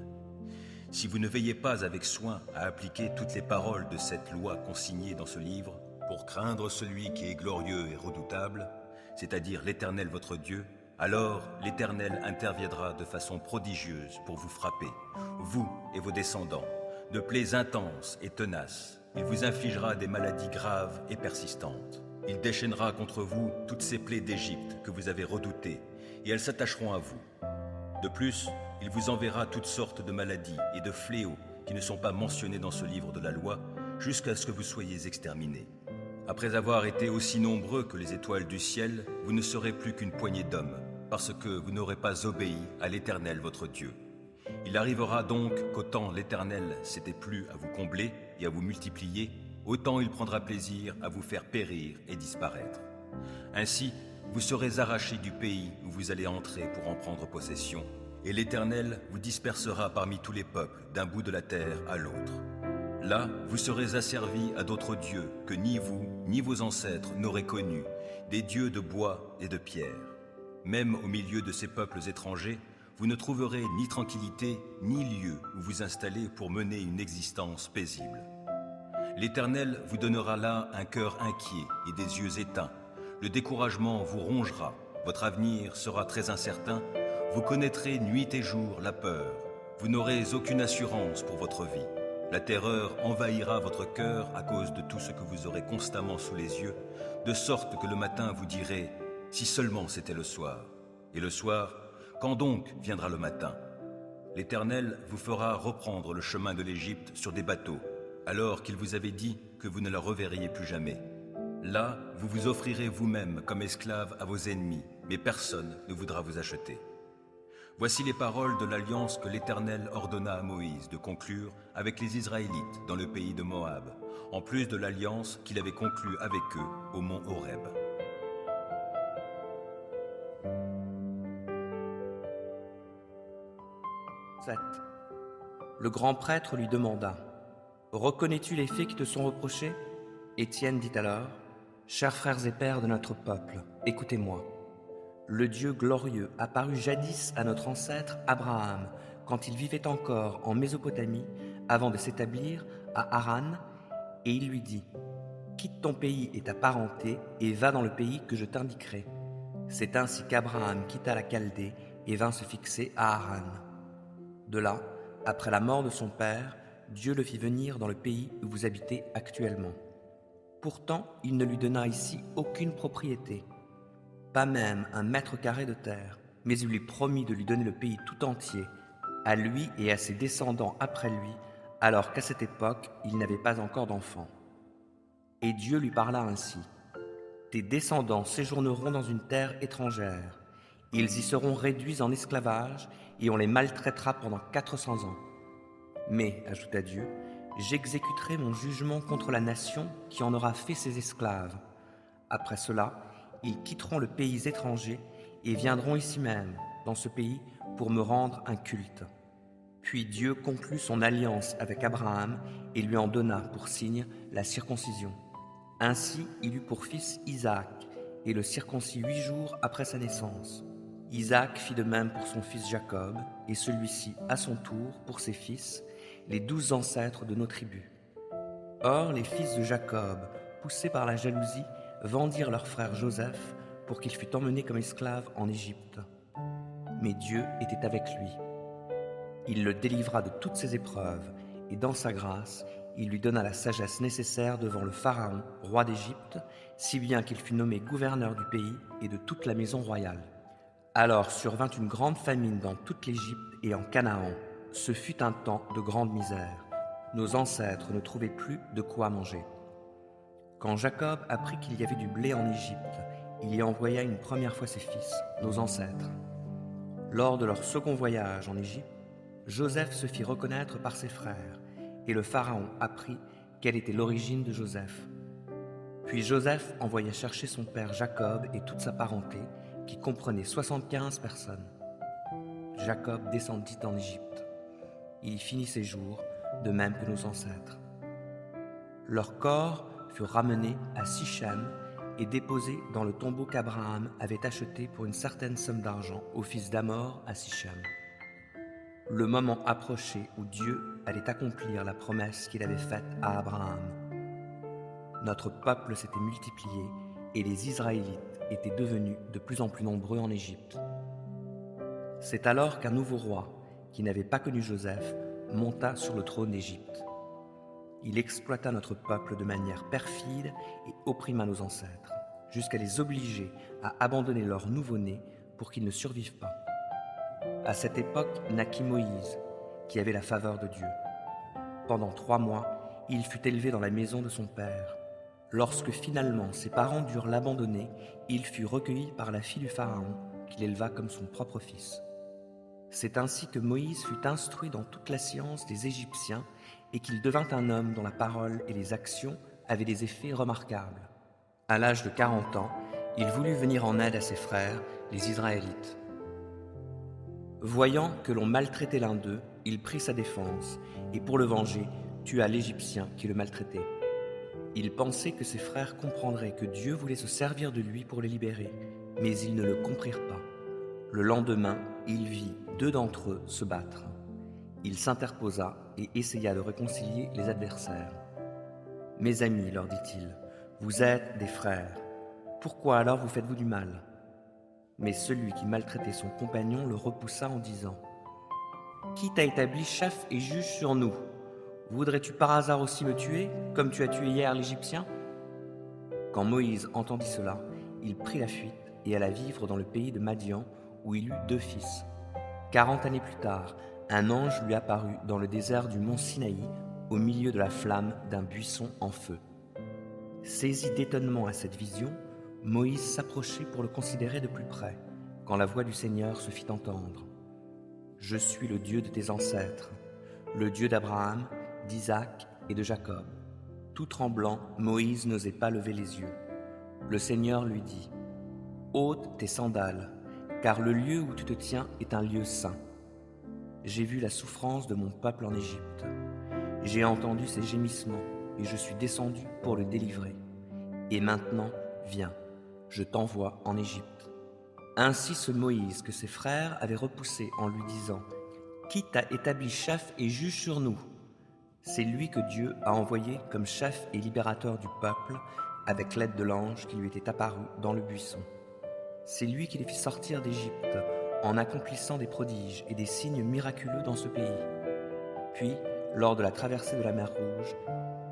Si vous ne veillez pas avec soin à appliquer toutes les paroles de cette loi consignée dans ce livre, pour craindre celui qui est glorieux et redoutable, c'est-à-dire l'Éternel votre Dieu, alors l'Éternel interviendra de façon prodigieuse pour vous frapper, vous et vos descendants, de plaies intenses et tenaces. Il vous infligera des maladies graves et persistantes. Il déchaînera contre vous toutes ces plaies d'Égypte que vous avez redoutées, et elles s'attacheront à vous. De plus, il vous enverra toutes sortes de maladies et de fléaux qui ne sont pas mentionnés dans ce livre de la loi, jusqu'à ce que vous soyez exterminés. Après avoir été aussi nombreux que les étoiles du ciel, vous ne serez plus qu'une poignée d'hommes, parce que vous n'aurez pas obéi à l'Éternel votre Dieu. Il arrivera donc qu'autant l'Éternel s'était plu à vous combler et à vous multiplier, autant il prendra plaisir à vous faire périr et disparaître. Ainsi, vous serez arrachés du pays où vous allez entrer pour en prendre possession, et l'Éternel vous dispersera parmi tous les peuples d'un bout de la terre à l'autre. Là, vous serez asservis à d'autres dieux que ni vous, ni vos ancêtres n'auraient connus, des dieux de bois et de pierre. Même au milieu de ces peuples étrangers, vous ne trouverez ni tranquillité, ni lieu où vous installer pour mener une existence paisible. L'Éternel vous donnera là un cœur inquiet et des yeux éteints. Le découragement vous rongera, votre avenir sera très incertain, vous connaîtrez nuit et jour la peur, vous n'aurez aucune assurance pour votre vie. La terreur envahira votre cœur à cause de tout ce que vous aurez constamment sous les yeux, de sorte que le matin vous direz « Si seulement c'était le soir ». Et le soir, quand donc viendra le matin? L'Éternel vous fera reprendre le chemin de l'Égypte sur des bateaux, alors qu'il vous avait dit que vous ne la reverriez plus jamais. Là, vous vous offrirez vous-même comme esclave à vos ennemis, mais personne ne voudra vous acheter. Voici les paroles de l'alliance que l'Éternel ordonna à Moïse de conclure avec les Israélites dans le pays de Moab, en plus de l'alliance qu'il avait conclue avec eux au mont Horeb. 7. Le grand prêtre lui demanda « Reconnais-tu les faits qui te sont reprochés ?» Étienne dit alors « Chers frères et pères de notre peuple, écoutez-moi. Le Dieu glorieux apparut jadis à notre ancêtre Abraham quand il vivait encore en Mésopotamie avant de s'établir à Haran, et il lui dit « Quitte ton pays et ta parenté et va dans le pays que je t'indiquerai. » C'est ainsi qu'Abraham quitta la Chaldée et vint se fixer à Haran. De là, après la mort de son père, Dieu le fit venir dans le pays où vous habitez actuellement. Pourtant, il ne lui donna ici aucune propriété, pas même un mètre carré de terre, mais il lui promit de lui donner le pays tout entier, à lui et à ses descendants après lui, alors qu'à cette époque, il n'avait pas encore d'enfants. Et Dieu lui parla ainsi. Tes descendants séjourneront dans une terre étrangère. Ils y seront réduits en esclavage et on les maltraitera pendant 400 ans. Mais, ajouta Dieu, j'exécuterai mon jugement contre la nation qui en aura fait ses esclaves. Après cela, ils quitteront le pays étranger et viendront ici même, dans ce pays, pour me rendre un culte. Puis Dieu conclut son alliance avec Abraham et lui en donna pour signe la circoncision. Ainsi, il eut pour fils Isaac et le circoncis 8 jours après sa naissance. Isaac fit de même pour son fils Jacob, et celui-ci, à son tour, pour ses fils, les 12 ancêtres de nos tribus. Or, les fils de Jacob, poussés par la jalousie, vendirent leur frère Joseph pour qu'il fût emmené comme esclave en Égypte. Mais Dieu était avec lui. Il le délivra de toutes ses épreuves, et dans sa grâce, il lui donna la sagesse nécessaire devant le Pharaon, roi d'Égypte, si bien qu'il fut nommé gouverneur du pays et de toute la maison royale. Alors survint une grande famine dans toute l'Égypte et en Canaan. Ce fut un temps de grande misère. Nos ancêtres ne trouvaient plus de quoi manger. Quand Jacob apprit qu'il y avait du blé en Égypte, il y envoya une première fois ses fils, nos ancêtres. Lors de leur second voyage en Égypte, Joseph se fit reconnaître par ses frères, et le Pharaon apprit quelle était l'origine de Joseph. Puis Joseph envoya chercher son père Jacob et toute sa parenté, qui comprenait 75 personnes. Jacob descendit en Égypte. Il y finit ses jours, de même que nos ancêtres. Leurs corps furent ramenés à Sichem et déposés dans le tombeau qu'Abraham avait acheté pour une certaine somme d'argent au fils d'Amor à Sichem. Le moment approchait où Dieu allait accomplir la promesse qu'il avait faite à Abraham. Notre peuple s'était multiplié et les Israélites étaient devenus de plus en plus nombreux en Égypte. C'est alors qu'un nouveau roi, qui n'avait pas connu Joseph, monta sur le trône d'Égypte. Il exploita notre peuple de manière perfide et opprima nos ancêtres, jusqu'à les obliger à abandonner leur nouveau-né pour qu'ils ne survivent pas. À cette époque naquit Moïse, qui avait la faveur de Dieu. Pendant 3 mois, il fut élevé dans la maison de son père. Lorsque finalement ses parents durent l'abandonner, il fut recueilli par la fille du Pharaon, qu'il éleva comme son propre fils. C'est ainsi que Moïse fut instruit dans toute la science des Égyptiens et qu'il devint un homme dont la parole et les actions avaient des effets remarquables. À l'âge de 40 ans, il voulut venir en aide à ses frères, les Israélites. Voyant que l'on maltraitait l'un d'eux, il prit sa défense et pour le venger, tua l'Égyptien qui le maltraitait. Il pensait que ses frères comprendraient que Dieu voulait se servir de lui pour les libérer, mais ils ne le comprirent pas. Le lendemain, il vit 2 d'entre eux se battre. Il s'interposa et essaya de réconcilier les adversaires. « Mes amis, leur dit-il, vous êtes des frères. Pourquoi alors vous faites-vous du mal ?» Mais celui qui maltraitait son compagnon le repoussa en disant « Qui t'a établi chef et juge sur nous ? Voudrais-tu par hasard aussi me tuer, comme tu as tué hier l'Égyptien » Quand Moïse entendit cela, il prit la fuite et alla vivre dans le pays de Madian, où il eut 2 fils. 40 années plus tard, un ange lui apparut dans le désert du mont Sinaï, au milieu de la flamme d'un buisson en feu. Saisi d'étonnement à cette vision, Moïse s'approchait pour le considérer de plus près, quand la voix du Seigneur se fit entendre. « Je suis le Dieu de tes ancêtres, le Dieu d'Abraham, d'Isaac et de Jacob. » Tout tremblant, Moïse n'osait pas lever les yeux. Le Seigneur lui dit « Ôte tes sandales, car le lieu où tu te tiens est un lieu saint. J'ai vu la souffrance de mon peuple en Égypte. J'ai entendu ses gémissements et je suis descendu pour le délivrer. Et maintenant, viens, je t'envoie en Égypte. » Ainsi ce Moïse que ses frères avaient repoussé en lui disant « Qui t'a établi chef et juge sur nous ?» C'est lui que Dieu a envoyé comme chef et libérateur du peuple avec l'aide de l'ange qui lui était apparu dans le buisson. C'est lui qui les fit sortir d'Égypte en accomplissant des prodiges et des signes miraculeux dans ce pays. Puis, lors de la traversée de la mer Rouge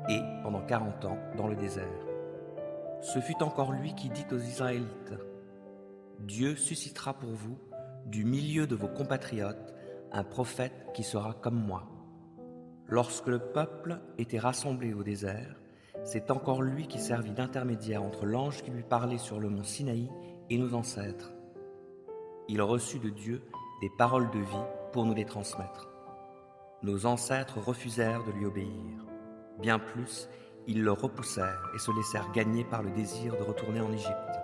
et pendant 40 ans dans le désert. Ce fut encore lui qui dit aux Israélites « Dieu suscitera pour vous, du milieu de vos compatriotes, un prophète qui sera comme moi. » Lorsque le peuple était rassemblé au désert, c'est encore lui qui servit d'intermédiaire entre l'ange qui lui parlait sur le mont Sinaï et nos ancêtres. Il reçut de Dieu des paroles de vie pour nous les transmettre. Nos ancêtres refusèrent de lui obéir. Bien plus, ils le repoussèrent et se laissèrent gagner par le désir de retourner en Égypte.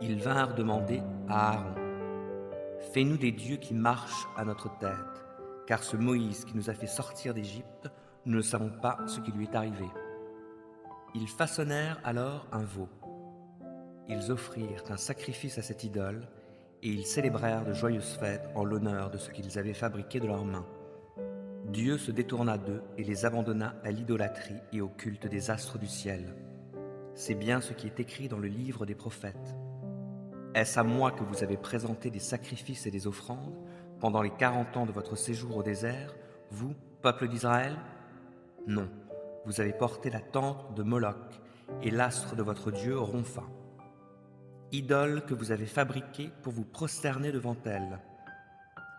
Ils vinrent demander à Aaron « Fais-nous des dieux qui marchent à notre tête. » Car ce Moïse qui nous a fait sortir d'Égypte, nous ne savons pas ce qui lui est arrivé. Ils façonnèrent alors un veau. Ils offrirent un sacrifice à cette idole, et ils célébrèrent de joyeuses fêtes en l'honneur de ce qu'ils avaient fabriqué de leurs mains. Dieu se détourna d'eux et les abandonna à l'idolâtrie et au culte des astres du ciel. C'est bien ce qui est écrit dans le livre des prophètes. Est-ce à moi que vous avez présenté des sacrifices et des offrandes pendant les 40 ans de votre séjour au désert, vous, peuple d'Israël? Non, vous avez porté la tente de Moloch et l'astre de votre Dieu Rompha. Idole que vous avez fabriquée pour vous prosterner devant elle.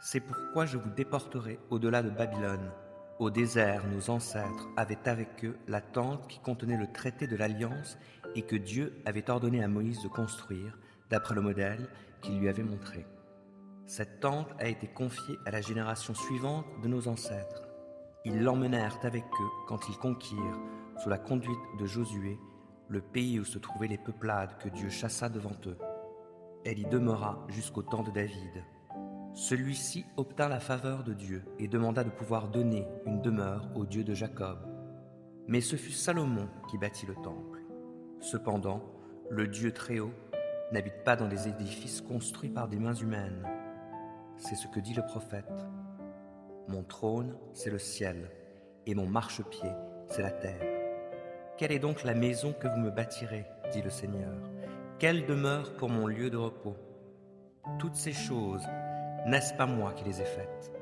C'est pourquoi je vous déporterai au-delà de Babylone. Au désert, nos ancêtres avaient avec eux la tente qui contenait le traité de l'Alliance et que Dieu avait ordonné à Moïse de construire, d'après le modèle qu'il lui avait montré. Cette tente a été confiée à la génération suivante de nos ancêtres. Ils l'emmenèrent avec eux quand ils conquirent, sous la conduite de Josué, le pays où se trouvaient les peuplades que Dieu chassa devant eux. Elle y demeura jusqu'au temps de David. Celui-ci obtint la faveur de Dieu et demanda de pouvoir donner une demeure au Dieu de Jacob. Mais ce fut Salomon qui bâtit le temple. Cependant, le Dieu Très-Haut n'habite pas dans des édifices construits par des mains humaines. C'est ce que dit le prophète. « Mon trône, c'est le ciel, et mon marchepied, c'est la terre. Quelle est donc la maison que vous me bâtirez, dit le Seigneur? Quelle demeure pour mon lieu de repos? Toutes ces choses, n'est-ce pas moi qui les ai faites?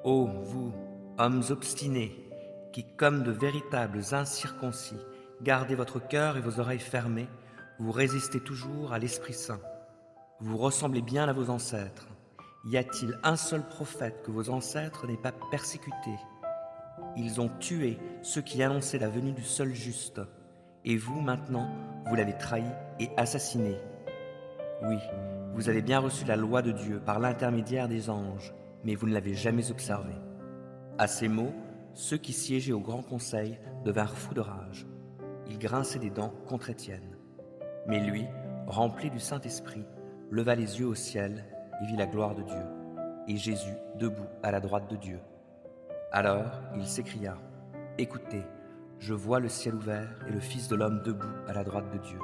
Ô vous, hommes obstinés, qui, comme de véritables incirconcis, gardez votre cœur et vos oreilles fermées, vous résistez toujours à l'Esprit Saint. Vous ressemblez bien à vos ancêtres. Y a-t-il un seul prophète que vos ancêtres n'aient pas persécuté? Ils ont tué ceux qui annonçaient la venue du seul juste. Et vous, maintenant, vous l'avez trahi et assassiné. Oui, vous avez bien reçu la loi de Dieu par l'intermédiaire des anges, mais vous ne l'avez jamais observée. » À ces mots, ceux qui siégeaient au grand conseil devinrent fous de rage. Ils grinçaient des dents contre Étienne. Mais lui, rempli du Saint-Esprit, leva les yeux au ciel et vit la gloire de Dieu, et Jésus debout à la droite de Dieu. Alors il s'écria, « Écoutez, je vois le ciel ouvert et le Fils de l'homme debout à la droite de Dieu. »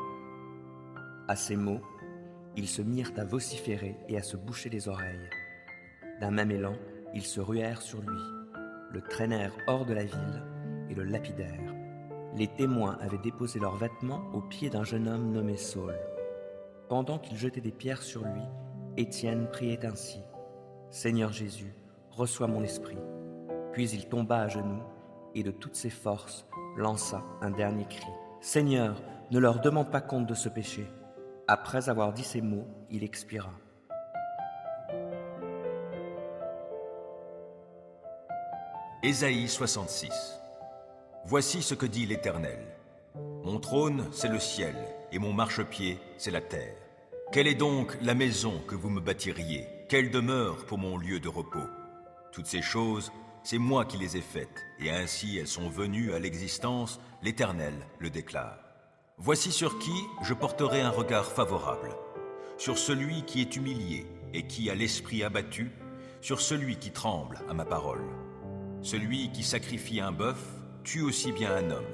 À ces mots, ils se mirent à vociférer et à se boucher les oreilles. D'un même élan, ils se ruèrent sur lui, le traînèrent hors de la ville et le lapidèrent. Les témoins avaient déposé leurs vêtements aux pieds d'un jeune homme nommé Saul. Pendant qu'ils jetaient des pierres sur lui, Étienne priait ainsi, « Seigneur Jésus, reçois mon esprit. » Puis il tomba à genoux et de toutes ses forces lança un dernier cri. « Seigneur, ne leur demande pas compte de ce péché. » Après avoir dit ces mots, il expira. Ésaïe 66. Voici ce que dit l'Éternel. Mon trône, c'est le ciel, et mon marchepied, c'est la terre. Quelle est donc la maison que vous me bâtiriez? Quelle demeure pour mon lieu de repos? Toutes ces choses, c'est moi qui les ai faites, et ainsi elles sont venues à l'existence, l'Éternel le déclare. Voici sur qui je porterai un regard favorable, sur celui qui est humilié et qui a l'esprit abattu, sur celui qui tremble à ma parole. Celui qui sacrifie un bœuf tue aussi bien un homme.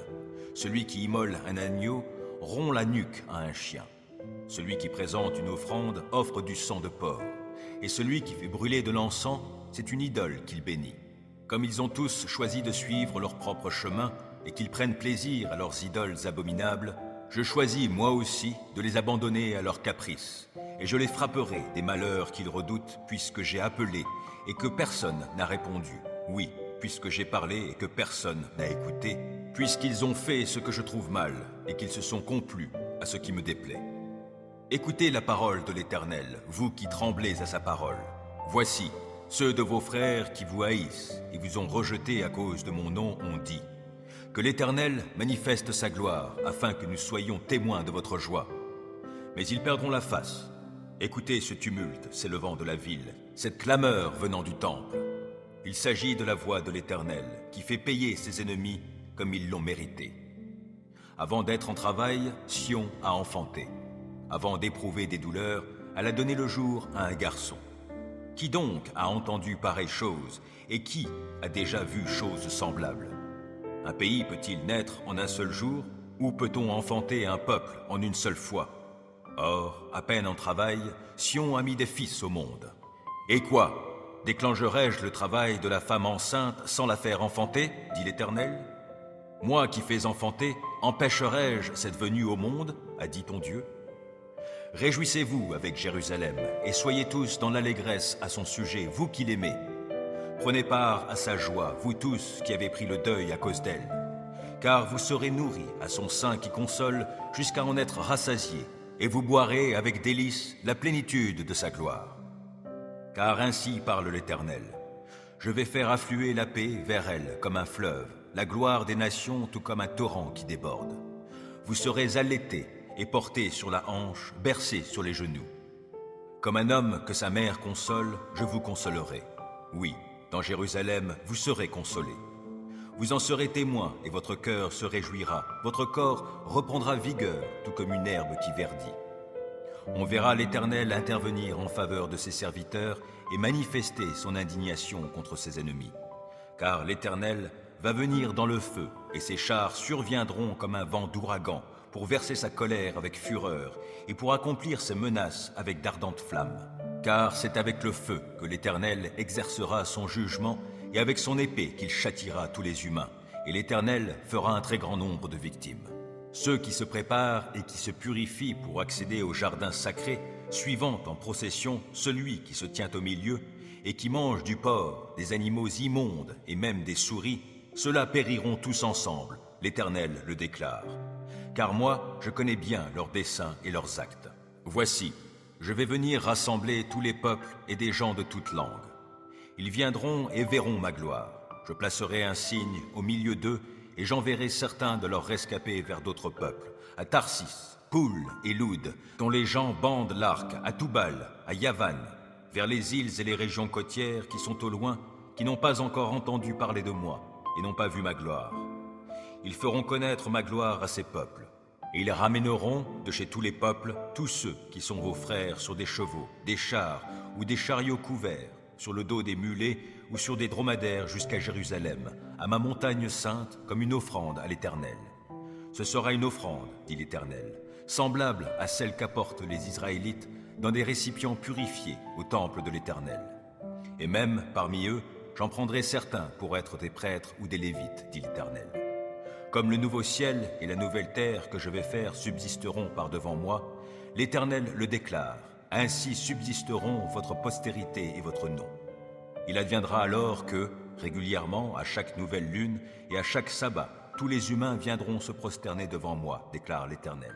Celui qui immole un agneau rompt la nuque à un chien. Celui qui présente une offrande offre du sang de porc. Et celui qui fait brûler de l'encens, c'est une idole qu'il bénit. Comme ils ont tous choisi de suivre leur propre chemin et qu'ils prennent plaisir à leurs idoles abominables, je choisis moi aussi de les abandonner à leurs caprices. Et je les frapperai des malheurs qu'ils redoutent puisque j'ai appelé et que personne n'a répondu. Oui, puisque j'ai parlé et que personne n'a écouté, puisqu'ils ont fait ce que je trouve mal et qu'ils se sont complus à ce qui me déplaît. Écoutez la parole de l'Éternel, vous qui tremblez à sa parole. Voici, ceux de vos frères qui vous haïssent et vous ont rejeté à cause de mon nom ont dit que l'Éternel manifeste sa gloire afin que nous soyons témoins de votre joie. Mais ils perdront la face. Écoutez ce tumulte s'élevant de la ville, cette clameur venant du temple. Il s'agit de la voix de l'Éternel, qui fait payer ses ennemis comme ils l'ont mérité. Avant d'être en travail, Sion a enfanté. Avant d'éprouver des douleurs, elle a donné le jour à un garçon. Qui donc a entendu pareille chose, et qui a déjà vu chose semblable? Un pays peut-il naître en un seul jour, ou peut-on enfanter un peuple en une seule fois? Or, à peine en travail, Sion a mis des fils au monde. Et quoi? Déclencherai-je le travail de la femme enceinte sans la faire enfanter, dit l'Éternel? Moi qui fais enfanter, empêcherai-je cette venue au monde, a dit ton Dieu? Réjouissez-vous avec Jérusalem, et soyez tous dans l'allégresse à son sujet, vous qui l'aimez. Prenez part à sa joie, vous tous qui avez pris le deuil à cause d'elle. Car vous serez nourris à son sein qui console jusqu'à en être rassasiés, et vous boirez avec délice la plénitude de sa gloire. Car ainsi parle l'Éternel. Je vais faire affluer la paix vers elle comme un fleuve, la gloire des nations tout comme un torrent qui déborde. Vous serez allaités et portés sur la hanche, bercés sur les genoux. Comme un homme que sa mère console, je vous consolerai. Oui, dans Jérusalem, vous serez consolés. Vous en serez témoins et votre cœur se réjouira. Votre corps reprendra vigueur, tout comme une herbe qui verdit. On verra l'Éternel intervenir en faveur de ses serviteurs et manifester son indignation contre ses ennemis. Car l'Éternel va venir dans le feu, et ses chars surviendront comme un vent d'ouragan, pour verser sa colère avec fureur, et pour accomplir ses menaces avec d'ardentes flammes. Car c'est avec le feu que l'Éternel exercera son jugement, et avec son épée qu'il châtiera tous les humains, et l'Éternel fera un très grand nombre de victimes. Ceux qui se préparent et qui se purifient pour accéder au jardin sacré, suivant en procession celui qui se tient au milieu, et qui mange du porc, des animaux immondes et même des souris, ceux-là périront tous ensemble, l'Éternel le déclare. Car moi, je connais bien leurs desseins et leurs actes. Voici, je vais venir rassembler tous les peuples et des gens de toutes langues. Ils viendront et verront ma gloire. Je placerai un signe au milieu d'eux, et j'enverrai certains de leurs rescapés vers d'autres peuples, à Tarsis, Poul et Loud, dont les gens bandent l'arc, à Toubal, à Yavan, vers les îles et les régions côtières qui sont au loin, qui n'ont pas encore entendu parler de moi et n'ont pas vu ma gloire. Ils feront connaître ma gloire à ces peuples, et ils ramèneront de chez tous les peuples tous ceux qui sont vos frères sur des chevaux, des chars ou des chariots couverts, sur le dos des mulets ou sur des dromadaires jusqu'à Jérusalem, à ma montagne sainte, comme une offrande à l'Éternel. Ce sera une offrande, dit l'Éternel, semblable à celle qu'apportent les Israélites dans des récipients purifiés au temple de l'Éternel. Et même, parmi eux, j'en prendrai certains pour être des prêtres ou des Lévites, dit l'Éternel. Comme le nouveau ciel et la nouvelle terre que je vais faire subsisteront par devant moi, l'Éternel le déclare, ainsi subsisteront votre postérité et votre nom. Il adviendra alors que, régulièrement, à chaque nouvelle lune et à chaque sabbat, tous les humains viendront se prosterner devant moi, déclare l'Éternel.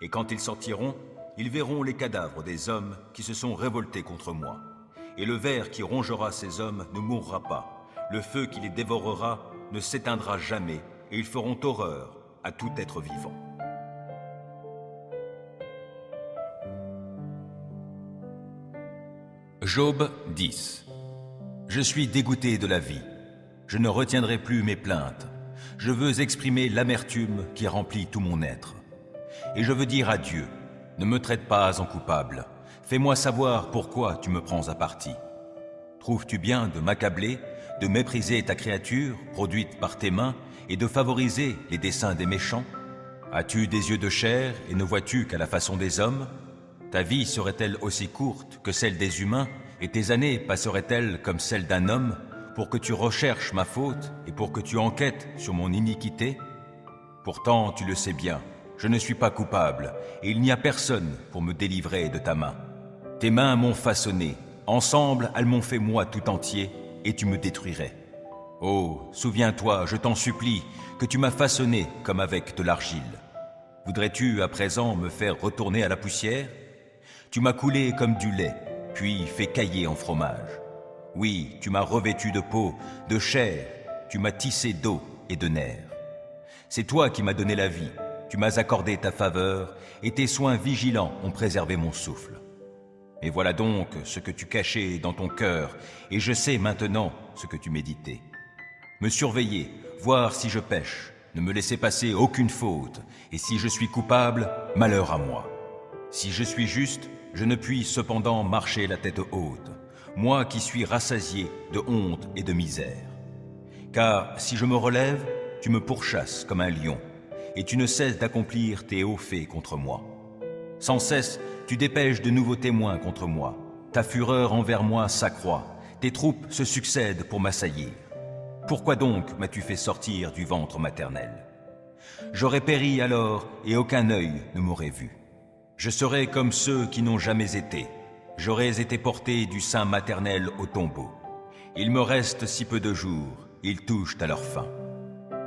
Et quand ils sortiront, ils verront les cadavres des hommes qui se sont révoltés contre moi. Et le ver qui rongera ces hommes ne mourra pas. Le feu qui les dévorera ne s'éteindra jamais, et ils feront horreur à tout être vivant. Job 10. Je suis dégoûté de la vie. Je ne retiendrai plus mes plaintes. Je veux exprimer l'amertume qui remplit tout mon être. Et je veux dire à Dieu, ne me traite pas en coupable. Fais-moi savoir pourquoi tu me prends à partie. Trouves-tu bien de m'accabler, de mépriser ta créature, produite par tes mains, et de favoriser les desseins des méchants? As-tu des yeux de chair et ne vois-tu qu'à la façon des hommes? Ta vie serait-elle aussi courte que celle des humains, et tes années passeraient-elles comme celles d'un homme, pour que tu recherches ma faute et pour que tu enquêtes sur mon iniquité? Pourtant, tu le sais bien, je ne suis pas coupable, et il n'y a personne pour me délivrer de ta main. Tes mains m'ont façonné, ensemble elles m'ont fait moi tout entier, et tu me détruirais. Oh, souviens-toi, je t'en supplie, que tu m'as façonné comme avec de l'argile. Voudrais-tu à présent me faire retourner à la poussière? Tu m'as coulé comme du lait, puis fait cailler en fromage. Oui, tu m'as revêtu de peau, de chair, tu m'as tissé d'eau et de nerfs. C'est toi qui m'as donné la vie, tu m'as accordé ta faveur, et tes soins vigilants ont préservé mon souffle. Mais voilà donc ce que tu cachais dans ton cœur, et je sais maintenant ce que tu méditais. Me surveiller, voir si je pêche, ne me laisser passer aucune faute, et si je suis coupable, malheur à moi. Si je suis juste, je ne puis cependant marcher la tête haute, moi qui suis rassasié de honte et de misère. Car si je me relève, tu me pourchasses comme un lion, et tu ne cesses d'accomplir tes hauts faits contre moi. Sans cesse, tu dépêches de nouveaux témoins contre moi. Ta fureur envers moi s'accroît, tes troupes se succèdent pour m'assaillir. Pourquoi donc m'as-tu fait sortir du ventre maternel? J'aurais péri alors et aucun œil ne m'aurait vu. Je serais comme ceux qui n'ont jamais été. J'aurais été porté du sein maternel au tombeau. Il me reste si peu de jours, ils touchent à leur fin.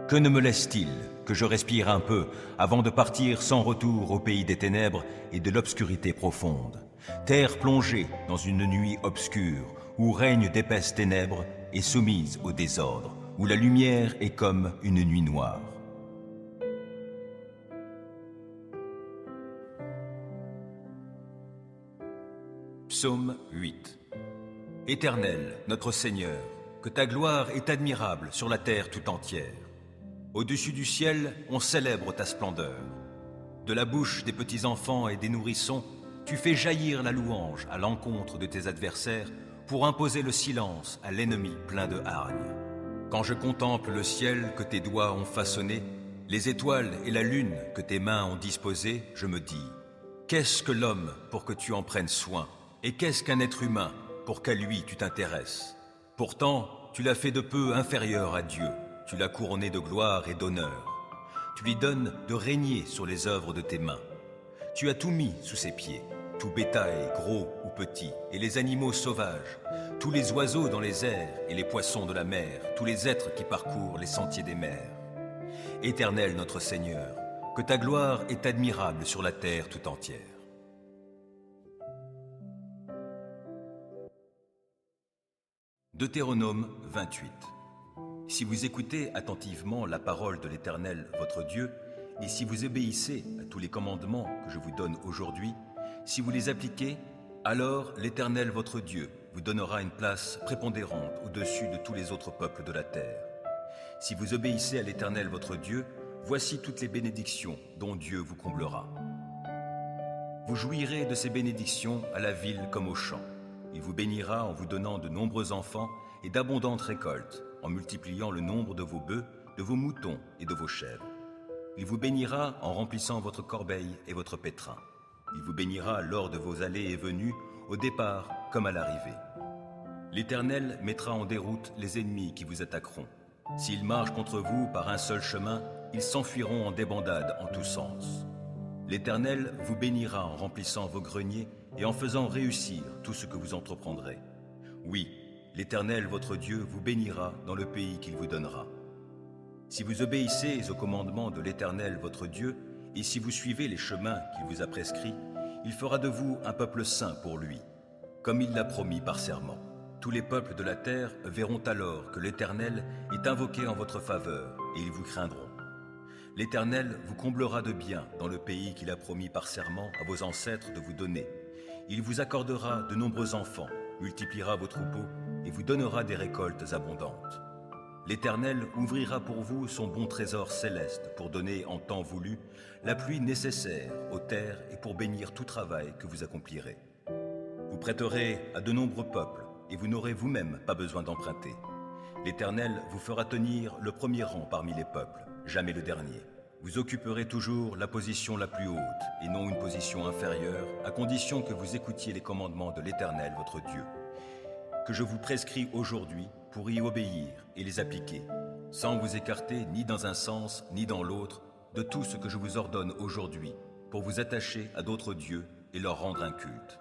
Que ne me laisse-t-il que je respire un peu avant de partir sans retour au pays des ténèbres et de l'obscurité profonde, terre plongée dans une nuit obscure où règnent d'épaisses ténèbres et soumise au désordre, où la lumière est comme une nuit noire. Psaume 8. Éternel, notre Seigneur, que ta gloire est admirable sur la terre tout entière. Au-dessus du ciel, on célèbre ta splendeur. De la bouche des petits enfants et des nourrissons, tu fais jaillir la louange à l'encontre de tes adversaires pour imposer le silence à l'ennemi plein de hargne. Quand je contemple le ciel que tes doigts ont façonné, les étoiles et la lune que tes mains ont disposées, je me dis, qu'est-ce que l'homme pour que tu en prennes soin? Et qu'est-ce qu'un être humain pour qu'à lui tu t'intéresses? Pourtant, tu l'as fait de peu inférieur à Dieu. Tu l'as couronné de gloire et d'honneur. Tu lui donnes de régner sur les œuvres de tes mains. Tu as tout mis sous ses pieds, tout bétail, gros ou petit, et les animaux sauvages, tous les oiseaux dans les airs et les poissons de la mer, tous les êtres qui parcourent les sentiers des mers. Éternel notre Seigneur, que ta gloire est admirable sur la terre tout entière. Deutéronome 28. Si vous écoutez attentivement la parole de l'Éternel, votre Dieu, et si vous obéissez à tous les commandements que je vous donne aujourd'hui, si vous les appliquez, alors l'Éternel, votre Dieu, vous donnera une place prépondérante au-dessus de tous les autres peuples de la terre. Si vous obéissez à l'Éternel, votre Dieu, voici toutes les bénédictions dont Dieu vous comblera. Vous jouirez de ces bénédictions à la ville comme au champ. Il vous bénira en vous donnant de nombreux enfants et d'abondantes récoltes, en multipliant le nombre de vos bœufs, de vos moutons et de vos chèvres. Il vous bénira en remplissant votre corbeille et votre pétrin. Il vous bénira lors de vos allées et venues, au départ comme à l'arrivée. L'Éternel mettra en déroute les ennemis qui vous attaqueront. S'ils marchent contre vous par un seul chemin, ils s'enfuiront en débandade en tous sens. L'Éternel vous bénira en remplissant vos greniers et en faisant réussir tout ce que vous entreprendrez. Oui, l'Éternel votre Dieu vous bénira dans le pays qu'il vous donnera. Si vous obéissez aux commandements de l'Éternel votre Dieu, et si vous suivez les chemins qu'il vous a prescrits, il fera de vous un peuple saint pour lui, comme il l'a promis par serment. Tous les peuples de la terre verront alors que l'Éternel est invoqué en votre faveur, et ils vous craindront. L'Éternel vous comblera de biens dans le pays qu'il a promis par serment à vos ancêtres de vous donner. Il vous accordera de nombreux enfants, multipliera vos troupeaux et vous donnera des récoltes abondantes. L'Éternel ouvrira pour vous son bon trésor céleste pour donner en temps voulu la pluie nécessaire aux terres et pour bénir tout travail que vous accomplirez. Vous prêterez à de nombreux peuples et vous n'aurez vous-même pas besoin d'emprunter. L'Éternel vous fera tenir le premier rang parmi les peuples, jamais le dernier. Vous occuperez toujours la position la plus haute et non une position inférieure, à condition que vous écoutiez les commandements de l'Éternel votre Dieu, que je vous prescris aujourd'hui pour y obéir et les appliquer, sans vous écarter ni dans un sens ni dans l'autre de tout ce que je vous ordonne aujourd'hui, pour vous attacher à d'autres dieux et leur rendre un culte.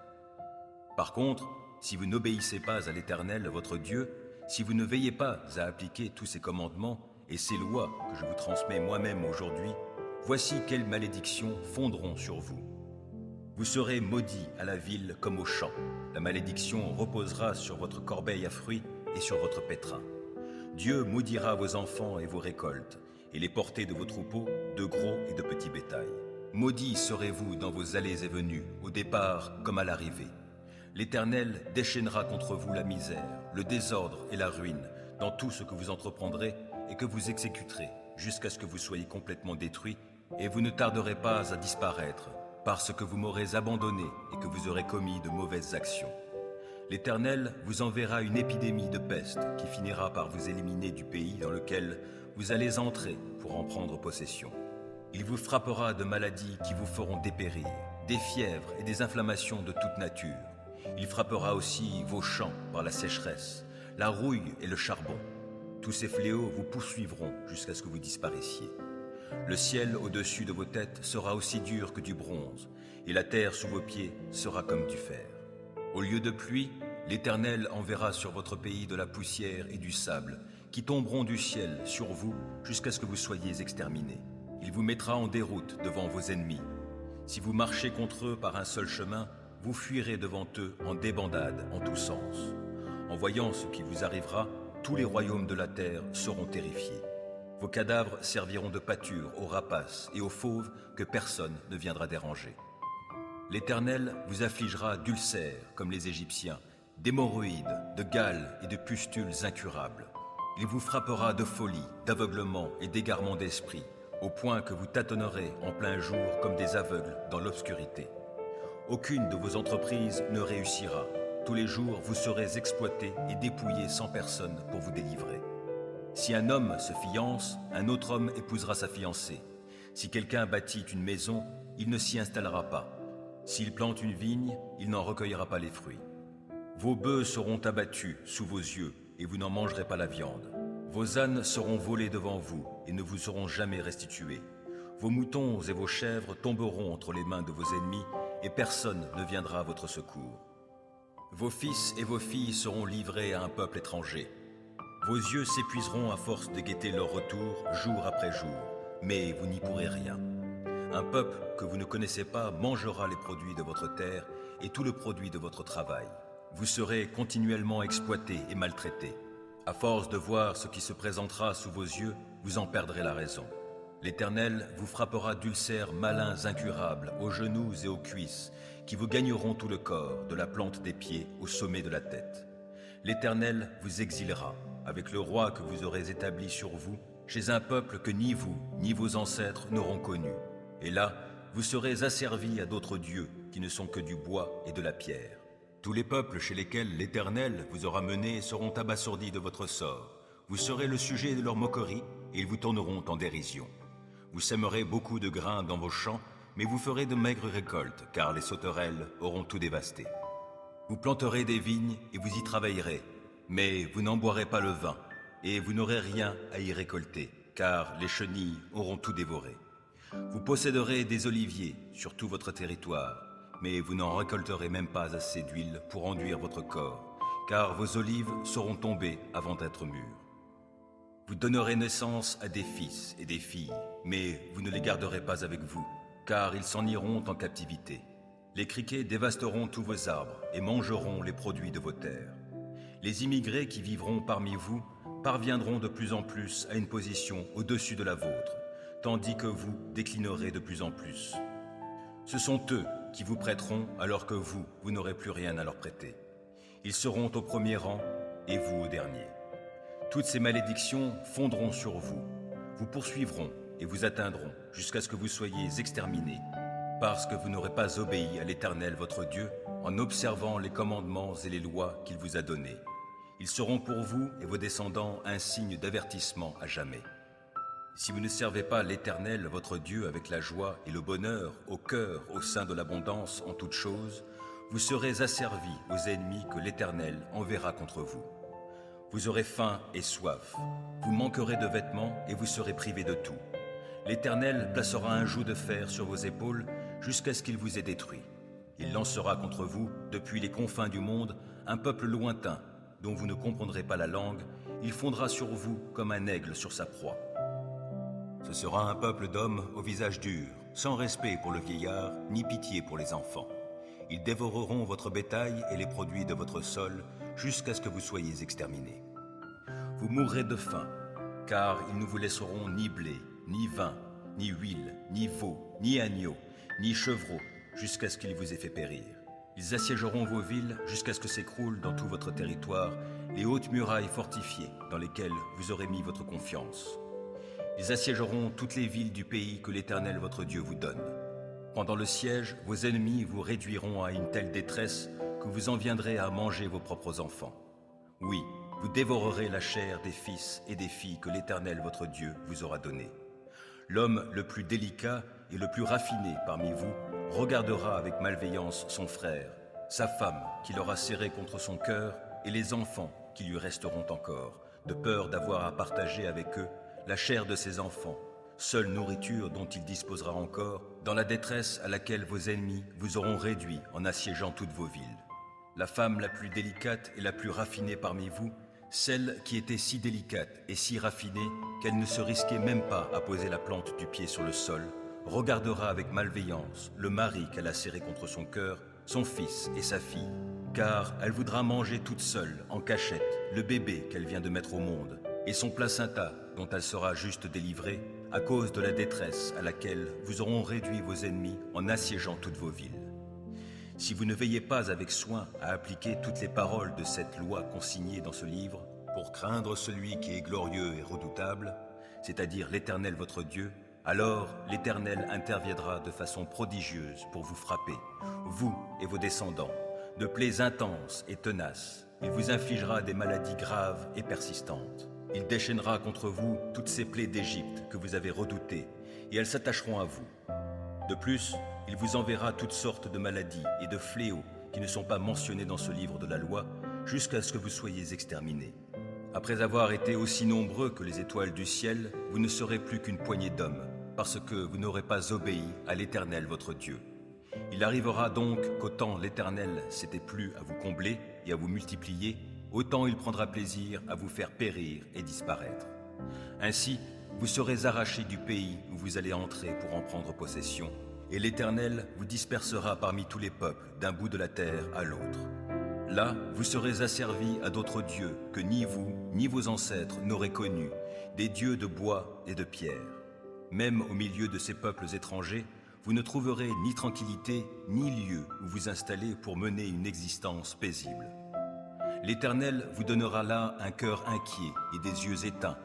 Par contre, si vous n'obéissez pas à l'Éternel votre Dieu, si vous ne veillez pas à appliquer tous ces commandements et ces lois que je vous transmets moi-même aujourd'hui, voici quelles malédictions fondront sur vous. Vous serez maudits à la ville comme au champ. La malédiction reposera sur votre corbeille à fruits et sur votre pétrin. Dieu maudira vos enfants et vos récoltes, et les portées de vos troupeaux, de gros et de petits bétails. Maudits serez-vous dans vos allées et venues, au départ comme à l'arrivée. L'Éternel déchaînera contre vous la misère, le désordre et la ruine, dans tout ce que vous entreprendrez et que vous exécuterez, jusqu'à ce que vous soyez complètement détruits, et vous ne tarderez pas à disparaître, parce que vous m'aurez abandonné et que vous aurez commis de mauvaises actions. L'Éternel vous enverra une épidémie de peste qui finira par vous éliminer du pays dans lequel vous allez entrer pour en prendre possession. Il vous frappera de maladies qui vous feront dépérir, des fièvres et des inflammations de toute nature. Il frappera aussi vos champs par la sécheresse, la rouille et le charbon. Tous ces fléaux vous poursuivront jusqu'à ce que vous disparaissiez. Le ciel au-dessus de vos têtes sera aussi dur que du bronze, et la terre sous vos pieds sera comme du fer. Au lieu de pluie, l'Éternel enverra sur votre pays de la poussière et du sable, qui tomberont du ciel sur vous jusqu'à ce que vous soyez exterminés. Il vous mettra en déroute devant vos ennemis. Si vous marchez contre eux par un seul chemin, vous fuirez devant eux en débandade en tous sens. En voyant ce qui vous arrivera, tous les royaumes de la terre seront terrifiés. Vos cadavres serviront de pâture aux rapaces et aux fauves que personne ne viendra déranger. L'Éternel vous affligera d'ulcères comme les Égyptiens, d'hémorroïdes, de gales et de pustules incurables. Il vous frappera de folie, d'aveuglement et d'égarement d'esprit, au point que vous tâtonnerez en plein jour comme des aveugles dans l'obscurité. Aucune de vos entreprises ne réussira. Tous les jours, vous serez exploités et dépouillés sans personne pour vous délivrer. Si un homme se fiance, un autre homme épousera sa fiancée. Si quelqu'un bâtit une maison, il ne s'y installera pas. S'il plante une vigne, il n'en recueillera pas les fruits. Vos bœufs seront abattus sous vos yeux et vous n'en mangerez pas la viande. Vos ânes seront volés devant vous et ne vous seront jamais restitués. Vos moutons et vos chèvres tomberont entre les mains de vos ennemis et personne ne viendra à votre secours. Vos fils et vos filles seront livrés à un peuple étranger. Vos yeux s'épuiseront à force de guetter leur retour jour après jour, mais vous n'y pourrez rien. Un peuple que vous ne connaissez pas mangera les produits de votre terre et tout le produit de votre travail. Vous serez continuellement exploités et maltraités. À force de voir ce qui se présentera sous vos yeux, vous en perdrez la raison. L'Éternel vous frappera d'ulcères malins incurables aux genoux et aux cuisses, qui vous gagneront tout le corps, de la plante des pieds au sommet de la tête. L'Éternel vous exilera, avec le roi que vous aurez établi sur vous, chez un peuple que ni vous, ni vos ancêtres n'auront connu. Et là, vous serez asservis à d'autres dieux qui ne sont que du bois et de la pierre. Tous les peuples chez lesquels l'Éternel vous aura menés seront abasourdis de votre sort. Vous serez le sujet de leur moquerie et ils vous tourneront en dérision. Vous sèmerez beaucoup de grains dans vos champs, mais vous ferez de maigres récoltes, car les sauterelles auront tout dévasté. Vous planterez des vignes et vous y travaillerez, mais vous n'en boirez pas le vin, et vous n'aurez rien à y récolter, car les chenilles auront tout dévoré. Vous posséderez des oliviers sur tout votre territoire, mais vous n'en récolterez même pas assez d'huile pour enduire votre corps, car vos olives seront tombées avant d'être mûres. Vous donnerez naissance à des fils et des filles, mais vous ne les garderez pas avec vous, car ils s'en iront en captivité. Les criquets dévasteront tous vos arbres et mangeront les produits de vos terres. Les immigrés qui vivront parmi vous parviendront de plus en plus à une position au-dessus de la vôtre, tandis que vous déclinerez de plus en plus. Ce sont eux qui vous prêteront alors que vous n'aurez plus rien à leur prêter. Ils seront au premier rang et vous au dernier. Toutes ces malédictions fondront sur vous, vous poursuivront et vous atteindront jusqu'à ce que vous soyez exterminés, parce que vous n'aurez pas obéi à l'Éternel votre Dieu en observant les commandements et les lois qu'il vous a donnés. Ils seront pour vous et vos descendants un signe d'avertissement à jamais. Si vous ne servez pas l'Éternel votre Dieu avec la joie et le bonheur au cœur au sein de l'abondance en toutes choses, vous serez asservis aux ennemis que l'Éternel enverra contre vous. Vous aurez faim et soif, vous manquerez de vêtements et vous serez privés de tout. L'Éternel placera un joug de fer sur vos épaules jusqu'à ce qu'il vous ait détruit. Il lancera contre vous, depuis les confins du monde, un peuple lointain, dont vous ne comprendrez pas la langue. Il fondra sur vous comme un aigle sur sa proie. Ce sera un peuple d'hommes au visage dur, sans respect pour le vieillard, ni pitié pour les enfants. Ils dévoreront votre bétail et les produits de votre sol, jusqu'à ce que vous soyez exterminés. Vous mourrez de faim, car ils ne vous laisseront ni blé, ni vin, ni huile, ni veau, ni agneau, ni chevreau, jusqu'à ce qu'ils vous aient fait périr. Ils assiégeront vos villes jusqu'à ce que s'écroulent dans tout votre territoire les hautes murailles fortifiées dans lesquelles vous aurez mis votre confiance. Ils assiégeront toutes les villes du pays que l'Éternel votre Dieu vous donne. Pendant le siège, vos ennemis vous réduiront à une telle détresse que vous en viendrez à manger vos propres enfants. Oui, vous dévorerez la chair des fils et des filles que l'Éternel votre Dieu vous aura donnés. L'homme le plus délicat et le plus raffiné parmi vous regardera avec malveillance son frère, sa femme qu'il aura serrée contre son cœur et les enfants qui lui resteront encore, de peur d'avoir à partager avec eux la chair de ses enfants, seule nourriture dont il disposera encore, dans la détresse à laquelle vos ennemis vous auront réduit en assiégeant toutes vos villes. La femme la plus délicate et la plus raffinée parmi vous, celle qui était si délicate et si raffinée qu'elle ne se risquait même pas à poser la plante du pied sur le sol, regardera avec malveillance le mari qu'elle a serré contre son cœur, son fils et sa fille, car elle voudra manger toute seule, en cachette, le bébé qu'elle vient de mettre au monde, et son placenta dont elle sera juste délivrée, à cause de la détresse à laquelle vous auront réduit vos ennemis en assiégeant toutes vos villes. Si vous ne veillez pas avec soin à appliquer toutes les paroles de cette loi consignée dans ce livre, pour craindre celui qui est glorieux et redoutable, c'est-à-dire l'Éternel votre Dieu, alors l'Éternel interviendra de façon prodigieuse pour vous frapper, vous et vos descendants, de plaies intenses et tenaces. Il vous infligera des maladies graves et persistantes. Il déchaînera contre vous toutes ces plaies d'Égypte que vous avez redoutées, et elles s'attacheront à vous. De plus, il vous enverra toutes sortes de maladies et de fléaux qui ne sont pas mentionnés dans ce livre de la loi, jusqu'à ce que vous soyez exterminés. Après avoir été aussi nombreux que les étoiles du ciel, vous ne serez plus qu'une poignée d'hommes, parce que vous n'aurez pas obéi à l'Éternel votre Dieu. Il arrivera donc qu'autant l'Éternel s'était plu à vous combler et à vous multiplier, autant il prendra plaisir à vous faire périr et disparaître. Ainsi, vous serez arrachés du pays où vous allez entrer pour en prendre possession, et l'Éternel vous dispersera parmi tous les peuples d'un bout de la terre à l'autre. Là, vous serez asservis à d'autres dieux que ni vous, ni vos ancêtres n'auraient connus, des dieux de bois et de pierre. Même au milieu de ces peuples étrangers, vous ne trouverez ni tranquillité, ni lieu où vous installer pour mener une existence paisible. L'Éternel vous donnera là un cœur inquiet et des yeux éteints.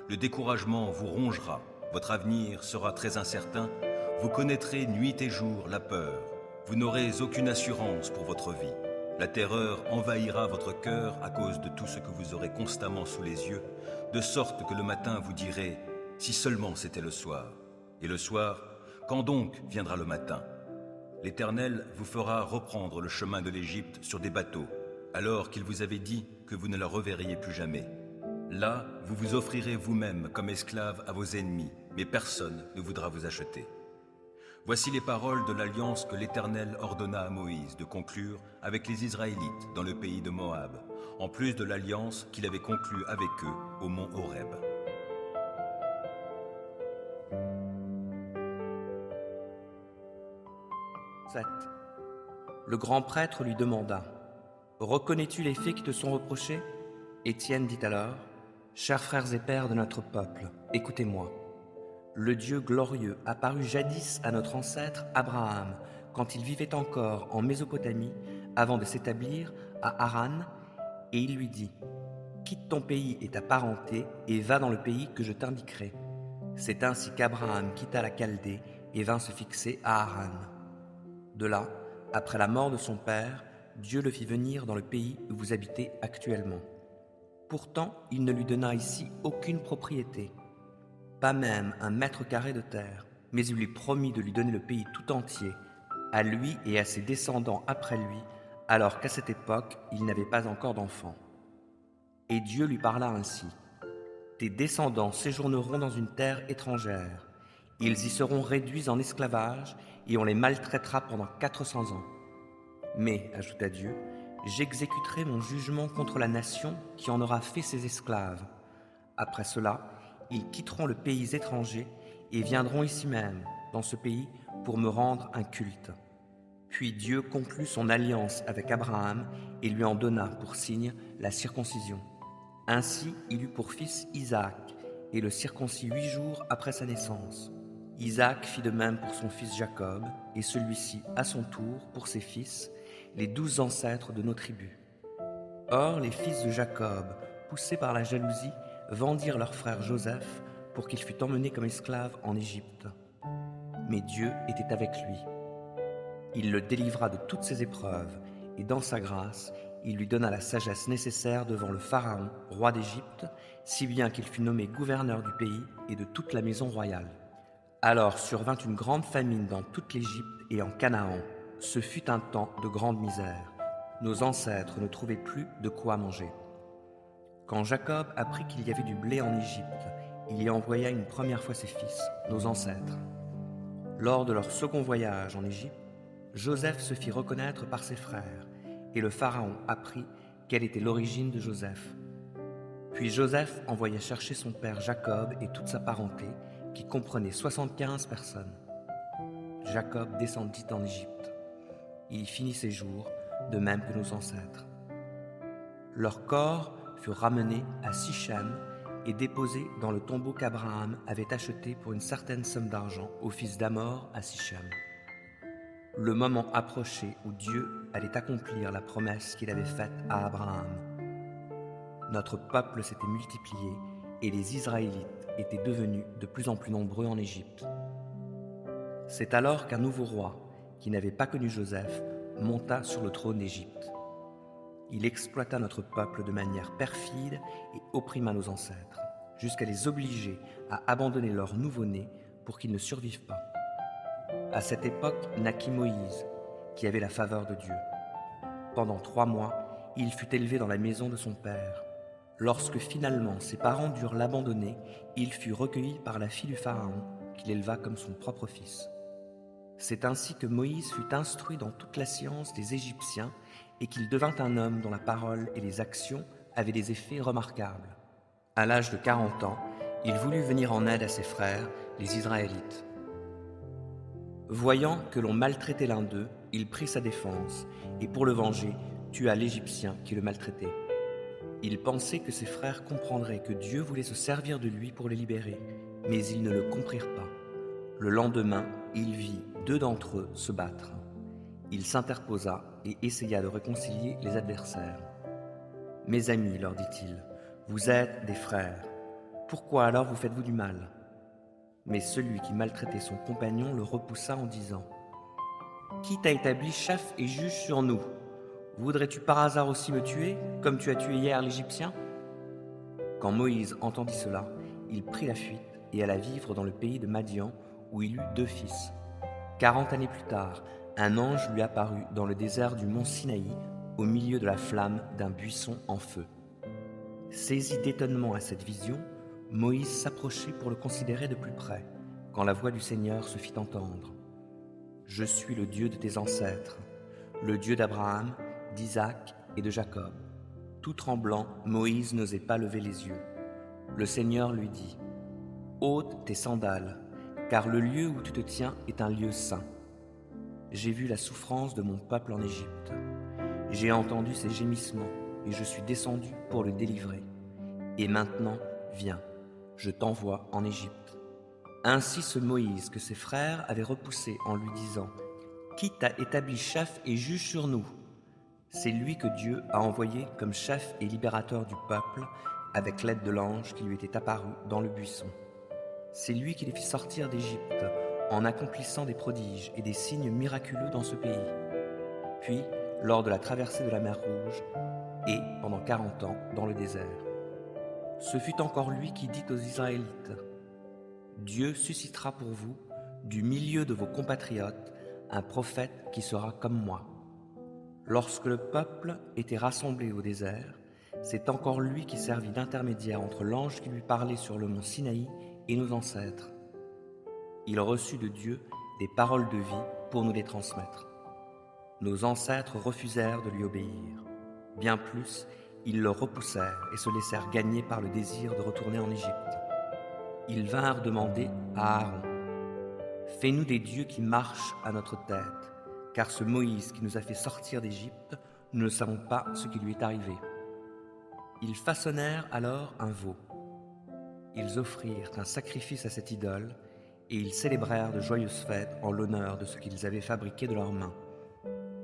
Le découragement vous rongera, votre avenir sera très incertain, vous connaîtrez nuit et jour la peur, vous n'aurez aucune assurance pour votre vie. La terreur envahira votre cœur à cause de tout ce que vous aurez constamment sous les yeux, de sorte que le matin vous direz « si seulement c'était le soir ». Et le soir, quand donc viendra le matin? L'Éternel vous fera reprendre le chemin de l'Égypte sur des bateaux, alors qu'il vous avait dit que vous ne la reverriez plus jamais. Là, vous vous offrirez vous-même comme esclave à vos ennemis, mais personne ne voudra vous acheter. Voici les paroles de l'alliance que l'Éternel ordonna à Moïse de conclure avec les Israélites dans le pays de Moab, en plus de l'alliance qu'il avait conclue avec eux au mont Horeb. 7. Le grand prêtre lui demanda « Reconnais-tu les faits qui te sont reprochés ?» Étienne dit alors « Chers frères et pères de notre peuple, écoutez-moi. Le Dieu glorieux apparut jadis à notre ancêtre Abraham, quand il vivait encore en Mésopotamie, avant de s'établir à Haran, et il lui dit « Quitte ton pays et ta parenté, et va dans le pays que je t'indiquerai. » C'est ainsi qu'Abraham quitta la Chaldée et vint se fixer à Haran. De là, après la mort de son père, Dieu le fit venir dans le pays où vous habitez actuellement. Pourtant, il ne lui donna ici aucune propriété, pas même un mètre carré de terre, mais il lui promit de lui donner le pays tout entier, à lui et à ses descendants après lui, alors qu'à cette époque, il n'avait pas encore d'enfants. Et Dieu lui parla ainsi. Tes descendants séjourneront dans une terre étrangère. Ils y seront réduits en esclavage et on les maltraitera pendant 400 ans. Mais, ajouta Dieu, j'exécuterai mon jugement contre la nation qui en aura fait ses esclaves. Après cela, ils quitteront le pays étranger et viendront ici même, dans ce pays, pour me rendre un culte. Puis Dieu conclut son alliance avec Abraham et lui en donna pour signe la circoncision. Ainsi, il eut pour fils Isaac et le circoncis 8 jours après sa naissance. Isaac fit de même pour son fils Jacob, et celui-ci, à son tour, pour ses fils, les 12 ancêtres de nos tribus. Or, les fils de Jacob, poussés par la jalousie, vendirent leur frère Joseph pour qu'il fût emmené comme esclave en Égypte. Mais Dieu était avec lui. Il le délivra de toutes ses épreuves, et dans sa grâce, il lui donna la sagesse nécessaire devant le Pharaon, roi d'Égypte, si bien qu'il fut nommé gouverneur du pays et de toute la maison royale. Alors survint une grande famine dans toute l'Égypte et en Canaan. Ce fut un temps de grande misère. Nos ancêtres ne trouvaient plus de quoi manger. Quand Jacob apprit qu'il y avait du blé en Égypte, il y envoya une première fois ses fils, nos ancêtres. Lors de leur second voyage en Égypte, Joseph se fit reconnaître par ses frères, et le Pharaon apprit quelle était l'origine de Joseph. Puis Joseph envoya chercher son père Jacob et toute sa parenté, qui comprenait 75 personnes. Jacob descendit en Égypte. Il y finit ses jours, de même que nos ancêtres. Leurs corps furent ramenés à Sichem et déposés dans le tombeau qu'Abraham avait acheté pour une certaine somme d'argent au fils d'Hamor à Sichem. Le moment approchait où Dieu allait accomplir la promesse qu'il avait faite à Abraham. Notre peuple s'était multiplié et les Israélites étaient devenus de plus en plus nombreux en Égypte. C'est alors qu'un nouveau roi, qui n'avait pas connu Joseph, monta sur le trône d'Égypte. Il exploita notre peuple de manière perfide et opprima nos ancêtres, jusqu'à les obliger à abandonner leur nouveau-né pour qu'ils ne survivent pas. À cette époque naquit Moïse, qui avait la faveur de Dieu. Pendant 3 mois, il fut élevé dans la maison de son père. Lorsque finalement ses parents durent l'abandonner, il fut recueilli par la fille du Pharaon, qu'il éleva comme son propre fils. C'est ainsi que Moïse fut instruit dans toute la science des Égyptiens et qu'il devint un homme dont la parole et les actions avaient des effets remarquables. À l'âge de 40 ans, il voulut venir en aide à ses frères, les Israélites. Voyant que l'on maltraitait l'un d'eux, il prit sa défense et pour le venger, tua l'Égyptien qui le maltraitait. Il pensait que ses frères comprendraient que Dieu voulait se servir de lui pour les libérer, mais ils ne le comprirent pas. Le lendemain, il vit 2 d'entre eux se battre. Il s'interposa et essaya de réconcilier les adversaires. « Mes amis, leur dit-il, vous êtes des frères. Pourquoi alors vous faites-vous du mal ?» Mais celui qui maltraitait son compagnon le repoussa en disant « Qui t'a établi chef et juge sur nous ? Voudrais-tu par hasard aussi me tuer, comme tu as tué hier l'Égyptien ?» Quand Moïse entendit cela, il prit la fuite et alla vivre dans le pays de Madian, où il eut 2 fils. 40 années plus tard, un ange lui apparut dans le désert du mont Sinaï, au milieu de la flamme d'un buisson en feu. Saisi d'étonnement à cette vision, Moïse s'approchait pour le considérer de plus près, quand la voix du Seigneur se fit entendre. Je suis le Dieu de tes ancêtres, le Dieu d'Abraham, d'Isaac et de Jacob. » Tout tremblant, Moïse n'osait pas lever les yeux. Le Seigneur lui dit, « Ôte tes sandales, car le lieu où tu te tiens est un lieu saint. J'ai vu la souffrance de mon peuple en Égypte. J'ai entendu ses gémissements et je suis descendu pour le délivrer. Et maintenant, viens, je t'envoie en Égypte. » Ainsi ce Moïse que ses frères avaient repoussé en lui disant, « Qui t'a établi chef et juge sur nous ?» C'est lui que Dieu a envoyé comme chef et libérateur du peuple avec l'aide de l'ange qui lui était apparu dans le buisson. C'est lui qui les fit sortir d'Égypte en accomplissant des prodiges et des signes miraculeux dans ce pays. Puis, lors de la traversée de la mer Rouge et pendant 40 ans dans le désert. Ce fut encore lui qui dit aux Israélites, « Dieu suscitera pour vous, du milieu de vos compatriotes, un prophète qui sera comme moi. » Lorsque le peuple était rassemblé au désert, c'est encore lui qui servit d'intermédiaire entre l'ange qui lui parlait sur le mont Sinaï et nos ancêtres. Il reçut de Dieu des paroles de vie pour nous les transmettre. Nos ancêtres refusèrent de lui obéir. Bien plus, ils le repoussèrent et se laissèrent gagner par le désir de retourner en Égypte. Ils vinrent demander à Aaron, « Fais-nous des dieux qui marchent à notre tête, car ce Moïse qui nous a fait sortir d'Égypte, nous ne savons pas ce qui lui est arrivé. » Ils façonnèrent alors un veau. Ils offrirent un sacrifice à cette idole et ils célébrèrent de joyeuses fêtes en l'honneur de ce qu'ils avaient fabriqué de leurs mains.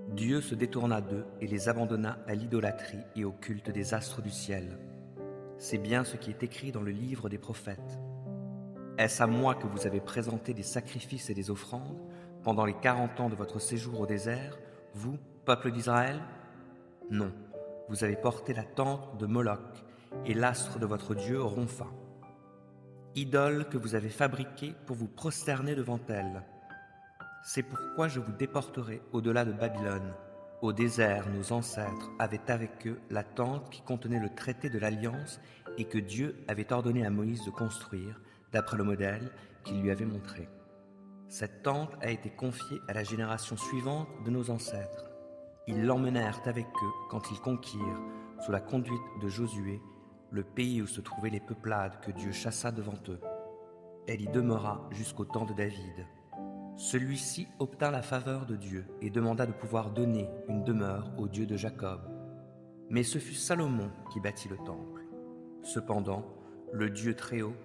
Dieu se détourna d'eux et les abandonna à l'idolâtrie et au culte des astres du ciel. C'est bien ce qui est écrit dans le livre des prophètes. Est-ce à moi que vous avez présenté des sacrifices et des offrandes pendant les 40 ans de votre séjour au désert, vous, peuple d'Israël? Non, vous avez porté la tente de Moloch et l'astre de votre Dieu Rompha. Idole que vous avez fabriquée pour vous prosterner devant elle. C'est pourquoi je vous déporterai au-delà de Babylone. Au désert, nos ancêtres avaient avec eux la tente qui contenait le traité de l'Alliance et que Dieu avait ordonné à Moïse de construire, d'après le modèle qu'il lui avait montré. Cette tente a été confiée à la génération suivante de nos ancêtres. Ils l'emmenèrent avec eux quand ils conquirent, sous la conduite de Josué, le pays où se trouvaient les peuplades que Dieu chassa devant eux. Elle y demeura jusqu'au temps de David. Celui-ci obtint la faveur de Dieu et demanda de pouvoir donner une demeure au Dieu de Jacob. Mais ce fut Salomon qui bâtit le temple. Cependant, le Dieu Très-Haut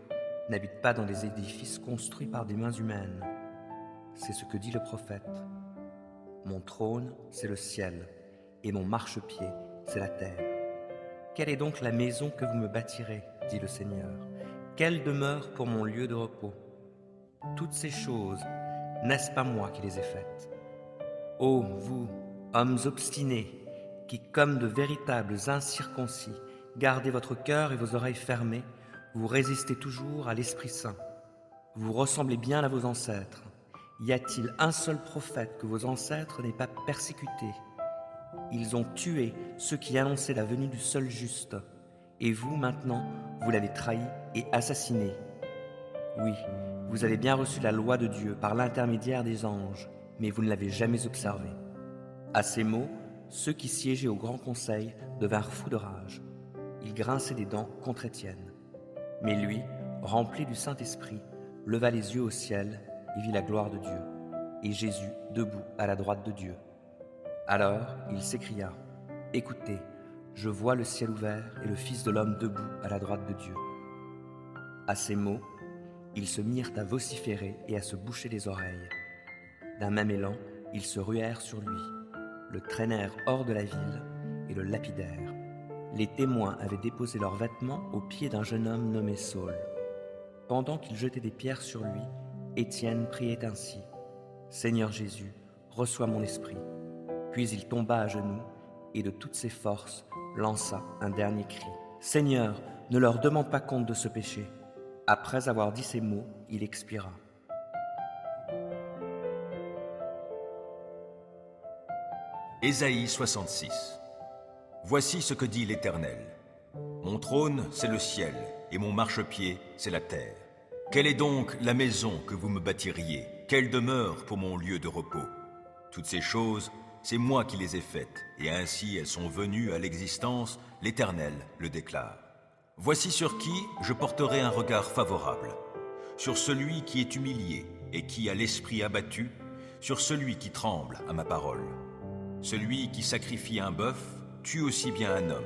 n'habite pas dans des édifices construits par des mains humaines. C'est ce que dit le prophète. « Mon trône, c'est le ciel, et mon marchepied, c'est la terre. Quelle est donc la maison que vous me bâtirez, dit le Seigneur? Quelle demeure pour mon lieu de repos? Toutes ces choses, n'est-ce pas moi qui les ai faites? Ô vous, hommes obstinés, qui, comme de véritables incirconcis, gardez votre cœur et vos oreilles fermées, vous résistez toujours à l'Esprit Saint. Vous ressemblez bien à vos ancêtres. Y a-t-il un seul prophète que vos ancêtres n'aient pas persécuté? Ils ont tué ceux qui annonçaient la venue du seul juste. Et vous, maintenant, vous l'avez trahi et assassiné. Oui, vous avez bien reçu la loi de Dieu par l'intermédiaire des anges, mais vous ne l'avez jamais observée. » À ces mots, ceux qui siégeaient au grand conseil devinrent fous de rage. Ils grinçaient des dents contre Étienne. Mais lui, rempli du Saint-Esprit, leva les yeux au ciel et vit la gloire de Dieu, et Jésus debout à la droite de Dieu. Alors il s'écria, « Écoutez, je vois le ciel ouvert et le Fils de l'homme debout à la droite de Dieu. » À ces mots, ils se mirent à vociférer et à se boucher les oreilles. D'un même élan, ils se ruèrent sur lui, le traînèrent hors de la ville et le lapidèrent. Les témoins avaient déposé leurs vêtements aux pieds d'un jeune homme nommé Saul. Pendant qu'ils jetaient des pierres sur lui, Étienne priait ainsi, « Seigneur Jésus, reçois mon esprit. » Puis il tomba à genoux et de toutes ses forces lança un dernier cri. « Seigneur, ne leur demande pas compte de ce péché. » Après avoir dit ces mots, il expira. Ésaïe 66. Voici ce que dit l'Éternel. Mon trône, c'est le ciel, et mon marchepied, c'est la terre. Quelle est donc la maison que vous me bâtiriez? quelle demeure pour mon lieu de repos? Toutes ces choses, c'est moi qui les ai faites, et ainsi elles sont venues à l'existence, l'Éternel le déclare. Voici sur qui je porterai un regard favorable, sur celui qui est humilié et qui a l'esprit abattu, sur celui qui tremble à ma parole. Celui qui sacrifie un bœuf tue aussi bien un homme.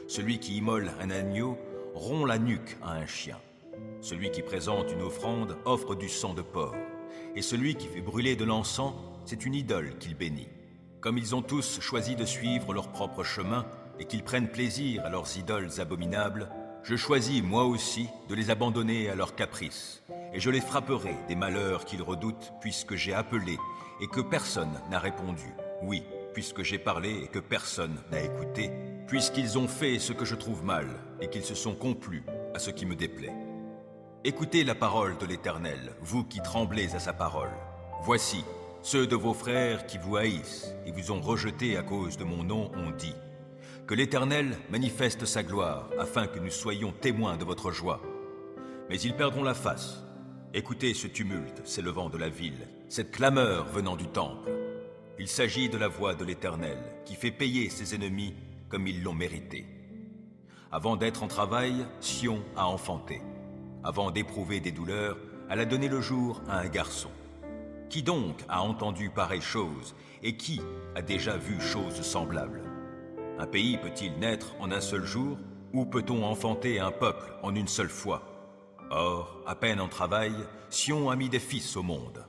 Celui qui immole un agneau rompt la nuque à un chien. Celui qui présente une offrande offre du sang de porc. Et celui qui fait brûler de l'encens, c'est une idole qu'il bénit. Comme ils ont tous choisi de suivre leur propre chemin et qu'ils prennent plaisir à leurs idoles abominables, je choisis moi aussi de les abandonner à leurs caprices. Et je les frapperai des malheurs qu'ils redoutent puisque j'ai appelé et que personne n'a répondu. Oui, puisque j'ai parlé et que personne n'a écouté, puisqu'ils ont fait ce que je trouve mal et qu'ils se sont complus à ce qui me déplaît. Écoutez la parole de l'Éternel, vous qui tremblez à sa parole. Voici, ceux de vos frères qui vous haïssent et vous ont rejeté à cause de mon nom ont dit que l'Éternel manifeste sa gloire afin que nous soyons témoins de votre joie. Mais ils perdront la face. Écoutez ce tumulte s'élevant de la ville, cette clameur venant du temple. Il s'agit de la voix de l'Éternel, qui fait payer ses ennemis comme ils l'ont mérité. Avant d'être en travail, Sion a enfanté. Avant d'éprouver des douleurs, elle a donné le jour à un garçon. Qui donc a entendu pareille chose, et qui a déjà vu chose semblable? Un pays peut-il naître en un seul jour, ou peut-on enfanter un peuple en une seule fois? Or, à peine en travail, Sion a mis des fils au monde.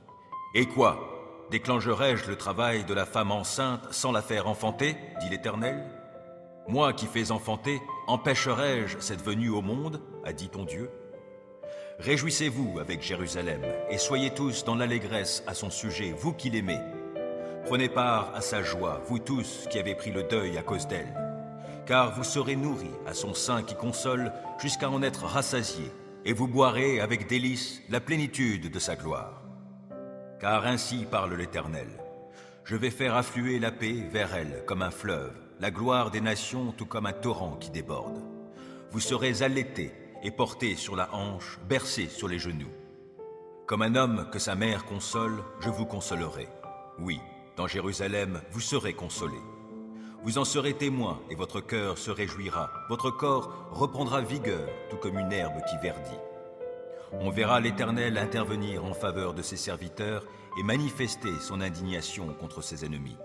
Et quoi? Déclencherai-je le travail de la femme enceinte sans la faire enfanter, dit l'Éternel? Moi qui fais enfanter, empêcherai-je cette venue au monde, a dit ton Dieu? Réjouissez-vous avec Jérusalem, et soyez tous dans l'allégresse à son sujet, vous qui l'aimez. Prenez part à sa joie, vous tous qui avez pris le deuil à cause d'elle. Car vous serez nourris à son sein qui console jusqu'à en être rassasiés, et vous boirez avec délice la plénitude de sa gloire. Car ainsi parle l'Éternel. Je vais faire affluer la paix vers elle comme un fleuve, la gloire des nations tout comme un torrent qui déborde. Vous serez allaités et portés sur la hanche, bercés sur les genoux. Comme un homme que sa mère console, je vous consolerai. Oui, dans Jérusalem, vous serez consolés. Vous en serez témoins et votre cœur se réjouira, votre corps reprendra vigueur tout comme une herbe qui verdit. On verra l'Éternel intervenir en faveur de ses serviteurs et manifester son indignation contre ses ennemis.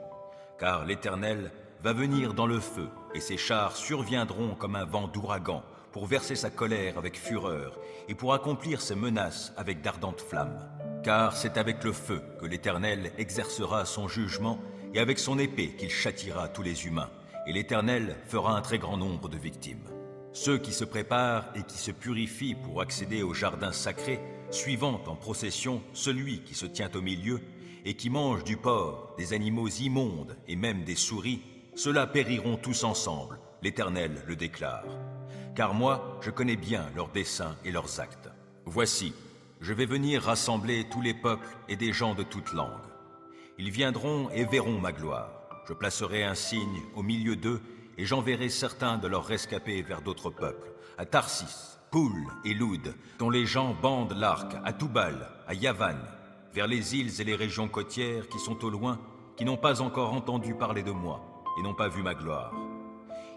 Car l'Éternel va venir dans le feu, et ses chars surviendront comme un vent d'ouragan pour verser sa colère avec fureur et pour accomplir ses menaces avec d'ardentes flammes. Car c'est avec le feu que l'Éternel exercera son jugement et avec son épée qu'il châtiera tous les humains, et l'Éternel fera un très grand nombre de victimes. Ceux qui se préparent et qui se purifient pour accéder au jardin sacré, suivant en procession celui qui se tient au milieu et qui mange du porc, des animaux immondes et même des souris, ceux-là périront tous ensemble, l'Éternel le déclare. Car moi, je connais bien leurs desseins et leurs actes. Voici, je vais venir rassembler tous les peuples et des gens de toutes langues. Ils viendront et verront ma gloire. Je placerai un signe au milieu d'eux et j'enverrai certains de leurs rescapés vers d'autres peuples, à Tarsis, Poul et Loud, dont les gens bandent l'arc, à Toubal, à Yavan, vers les îles et les régions côtières qui sont au loin, qui n'ont pas encore entendu parler de moi et n'ont pas vu ma gloire.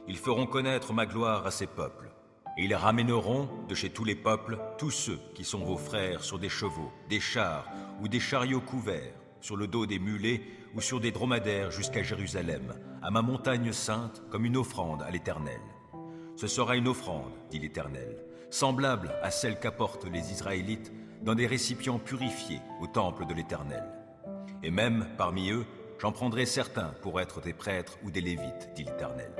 Ils feront connaître ma gloire à ces peuples, et ils ramèneront de chez tous les peuples tous ceux qui sont vos frères sur des chevaux, des chars ou des chariots couverts, sur le dos des mulets ou sur des dromadaires jusqu'à Jérusalem, à ma montagne sainte, comme une offrande à l'Éternel. Ce sera une offrande, dit l'Éternel, semblable à celle qu'apportent les Israélites dans des récipients purifiés au temple de l'Éternel. Et même, parmi eux, j'en prendrai certains pour être des prêtres ou des Lévites, dit l'Éternel.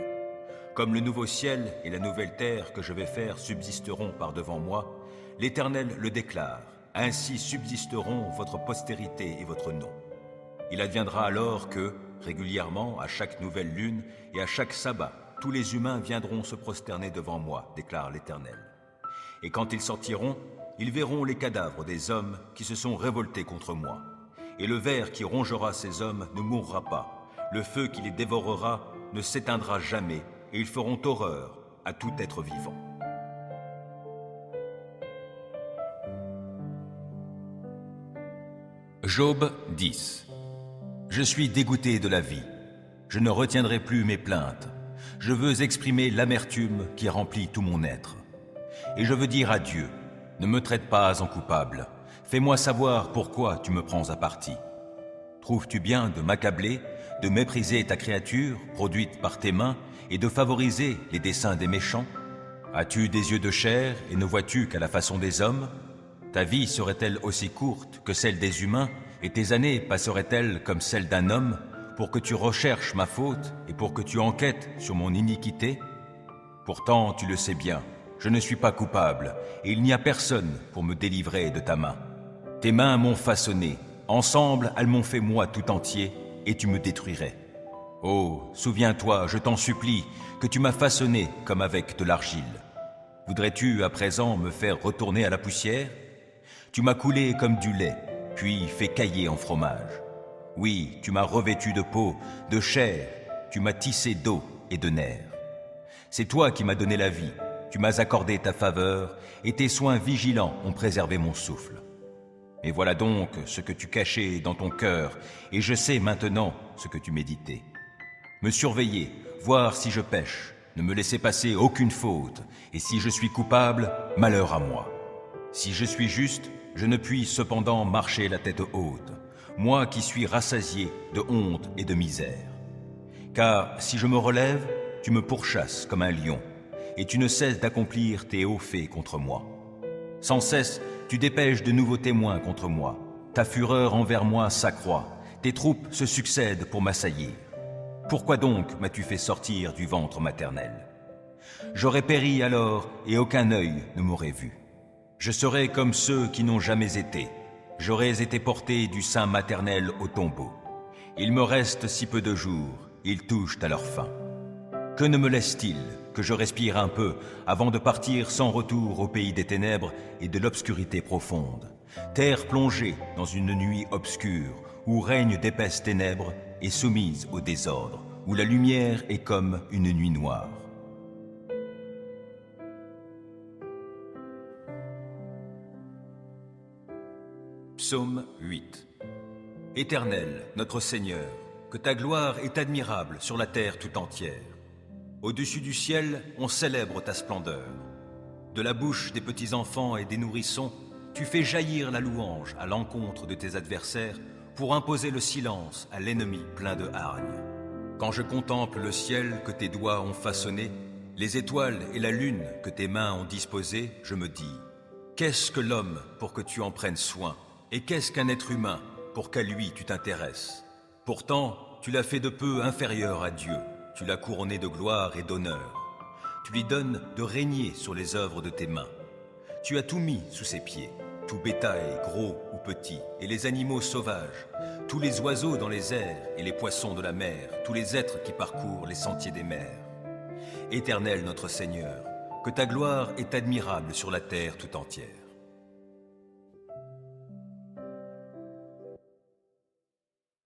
Comme le nouveau ciel et la nouvelle terre que je vais faire subsisteront par devant moi, l'Éternel le déclare, ainsi subsisteront votre postérité et votre nom. Il adviendra alors que, régulièrement, à chaque nouvelle lune et à chaque sabbat, tous les humains viendront se prosterner devant moi, déclare l'Éternel. Et quand ils sortiront, ils verront les cadavres des hommes qui se sont révoltés contre moi. Et le ver qui rongera ces hommes ne mourra pas. Le feu qui les dévorera ne s'éteindra jamais, et ils feront horreur à tout être vivant. Job 10. Je suis dégoûté de la vie. Je ne retiendrai plus mes plaintes. Je veux exprimer l'amertume qui remplit tout mon être. Et je veux dire à Dieu, ne me traite pas en coupable. Fais-moi savoir pourquoi tu me prends à partie. Trouves-tu bien de m'accabler, de mépriser ta créature, produite par tes mains, et de favoriser les desseins des méchants? As-tu des yeux de chair et ne vois-tu qu'à la façon des hommes? Ta vie serait-elle aussi courte que celle des humains, et tes années passeraient-elles comme celles d'un homme, pour que tu recherches ma faute et pour que tu enquêtes sur mon iniquité? Pourtant, tu le sais bien, je ne suis pas coupable, et il n'y a personne pour me délivrer de ta main. Tes mains m'ont façonné, ensemble elles m'ont fait moi tout entier, et tu me détruirais. Oh, souviens-toi, je t'en supplie, que tu m'as façonné comme avec de l'argile. Voudrais-tu à présent me faire retourner à la poussière? Tu m'as coulé comme du lait, puis fait cailler en fromage. Oui, tu m'as revêtu de peau, de chair, tu m'as tissé d'eau et de nerfs. C'est toi qui m'as donné la vie, tu m'as accordé ta faveur, et tes soins vigilants ont préservé mon souffle. Et voilà donc ce que tu cachais dans ton cœur, et je sais maintenant ce que tu méditais. Me surveiller, voir si je pêche, ne me laisser passer aucune faute, et si je suis coupable, malheur à moi. Si je suis juste, je ne puis cependant marcher la tête haute, moi qui suis rassasié de honte et de misère. Car si je me relève, tu me pourchasses comme un lion, et tu ne cesses d'accomplir tes hauts faits contre moi. Sans cesse, tu dépêches de nouveaux témoins contre moi. Ta fureur envers moi s'accroît, tes troupes se succèdent pour m'assaillir. Pourquoi donc m'as-tu fait sortir du ventre maternel? J'aurais péri alors et aucun œil ne m'aurait vu. Je serais comme ceux qui n'ont jamais été. J'aurais été porté du sein maternel au tombeau. Il me reste si peu de jours, ils touchent à leur fin. Que ne me laisse-t-il que je respire un peu avant de partir sans retour au pays des ténèbres et de l'obscurité profonde, terre plongée dans une nuit obscure où règnent d'épaisses ténèbres et soumise au désordre, où la lumière est comme une nuit noire. Psaume 8. Éternel, notre Seigneur, que ta gloire est admirable sur la terre tout entière. Au-dessus du ciel, on célèbre ta splendeur. De la bouche des petits enfants et des nourrissons, tu fais jaillir la louange à l'encontre de tes adversaires pour imposer le silence à l'ennemi plein de hargne. Quand je contemple le ciel que tes doigts ont façonné, les étoiles et la lune que tes mains ont disposées, je me dis, qu'est-ce que l'homme pour que tu en prennes soin? Et qu'est-ce qu'un être humain pour qu'à lui tu t'intéresses? Pourtant, tu l'as fait de peu inférieur à Dieu. Tu l'as couronné de gloire et d'honneur. Tu lui donnes de régner sur les œuvres de tes mains. Tu as tout mis sous ses pieds, tout bétail, gros ou petit, et les animaux sauvages, tous les oiseaux dans les airs et les poissons de la mer, tous les êtres qui parcourent les sentiers des mers. Éternel notre Seigneur, que ta gloire est admirable sur la terre tout entière.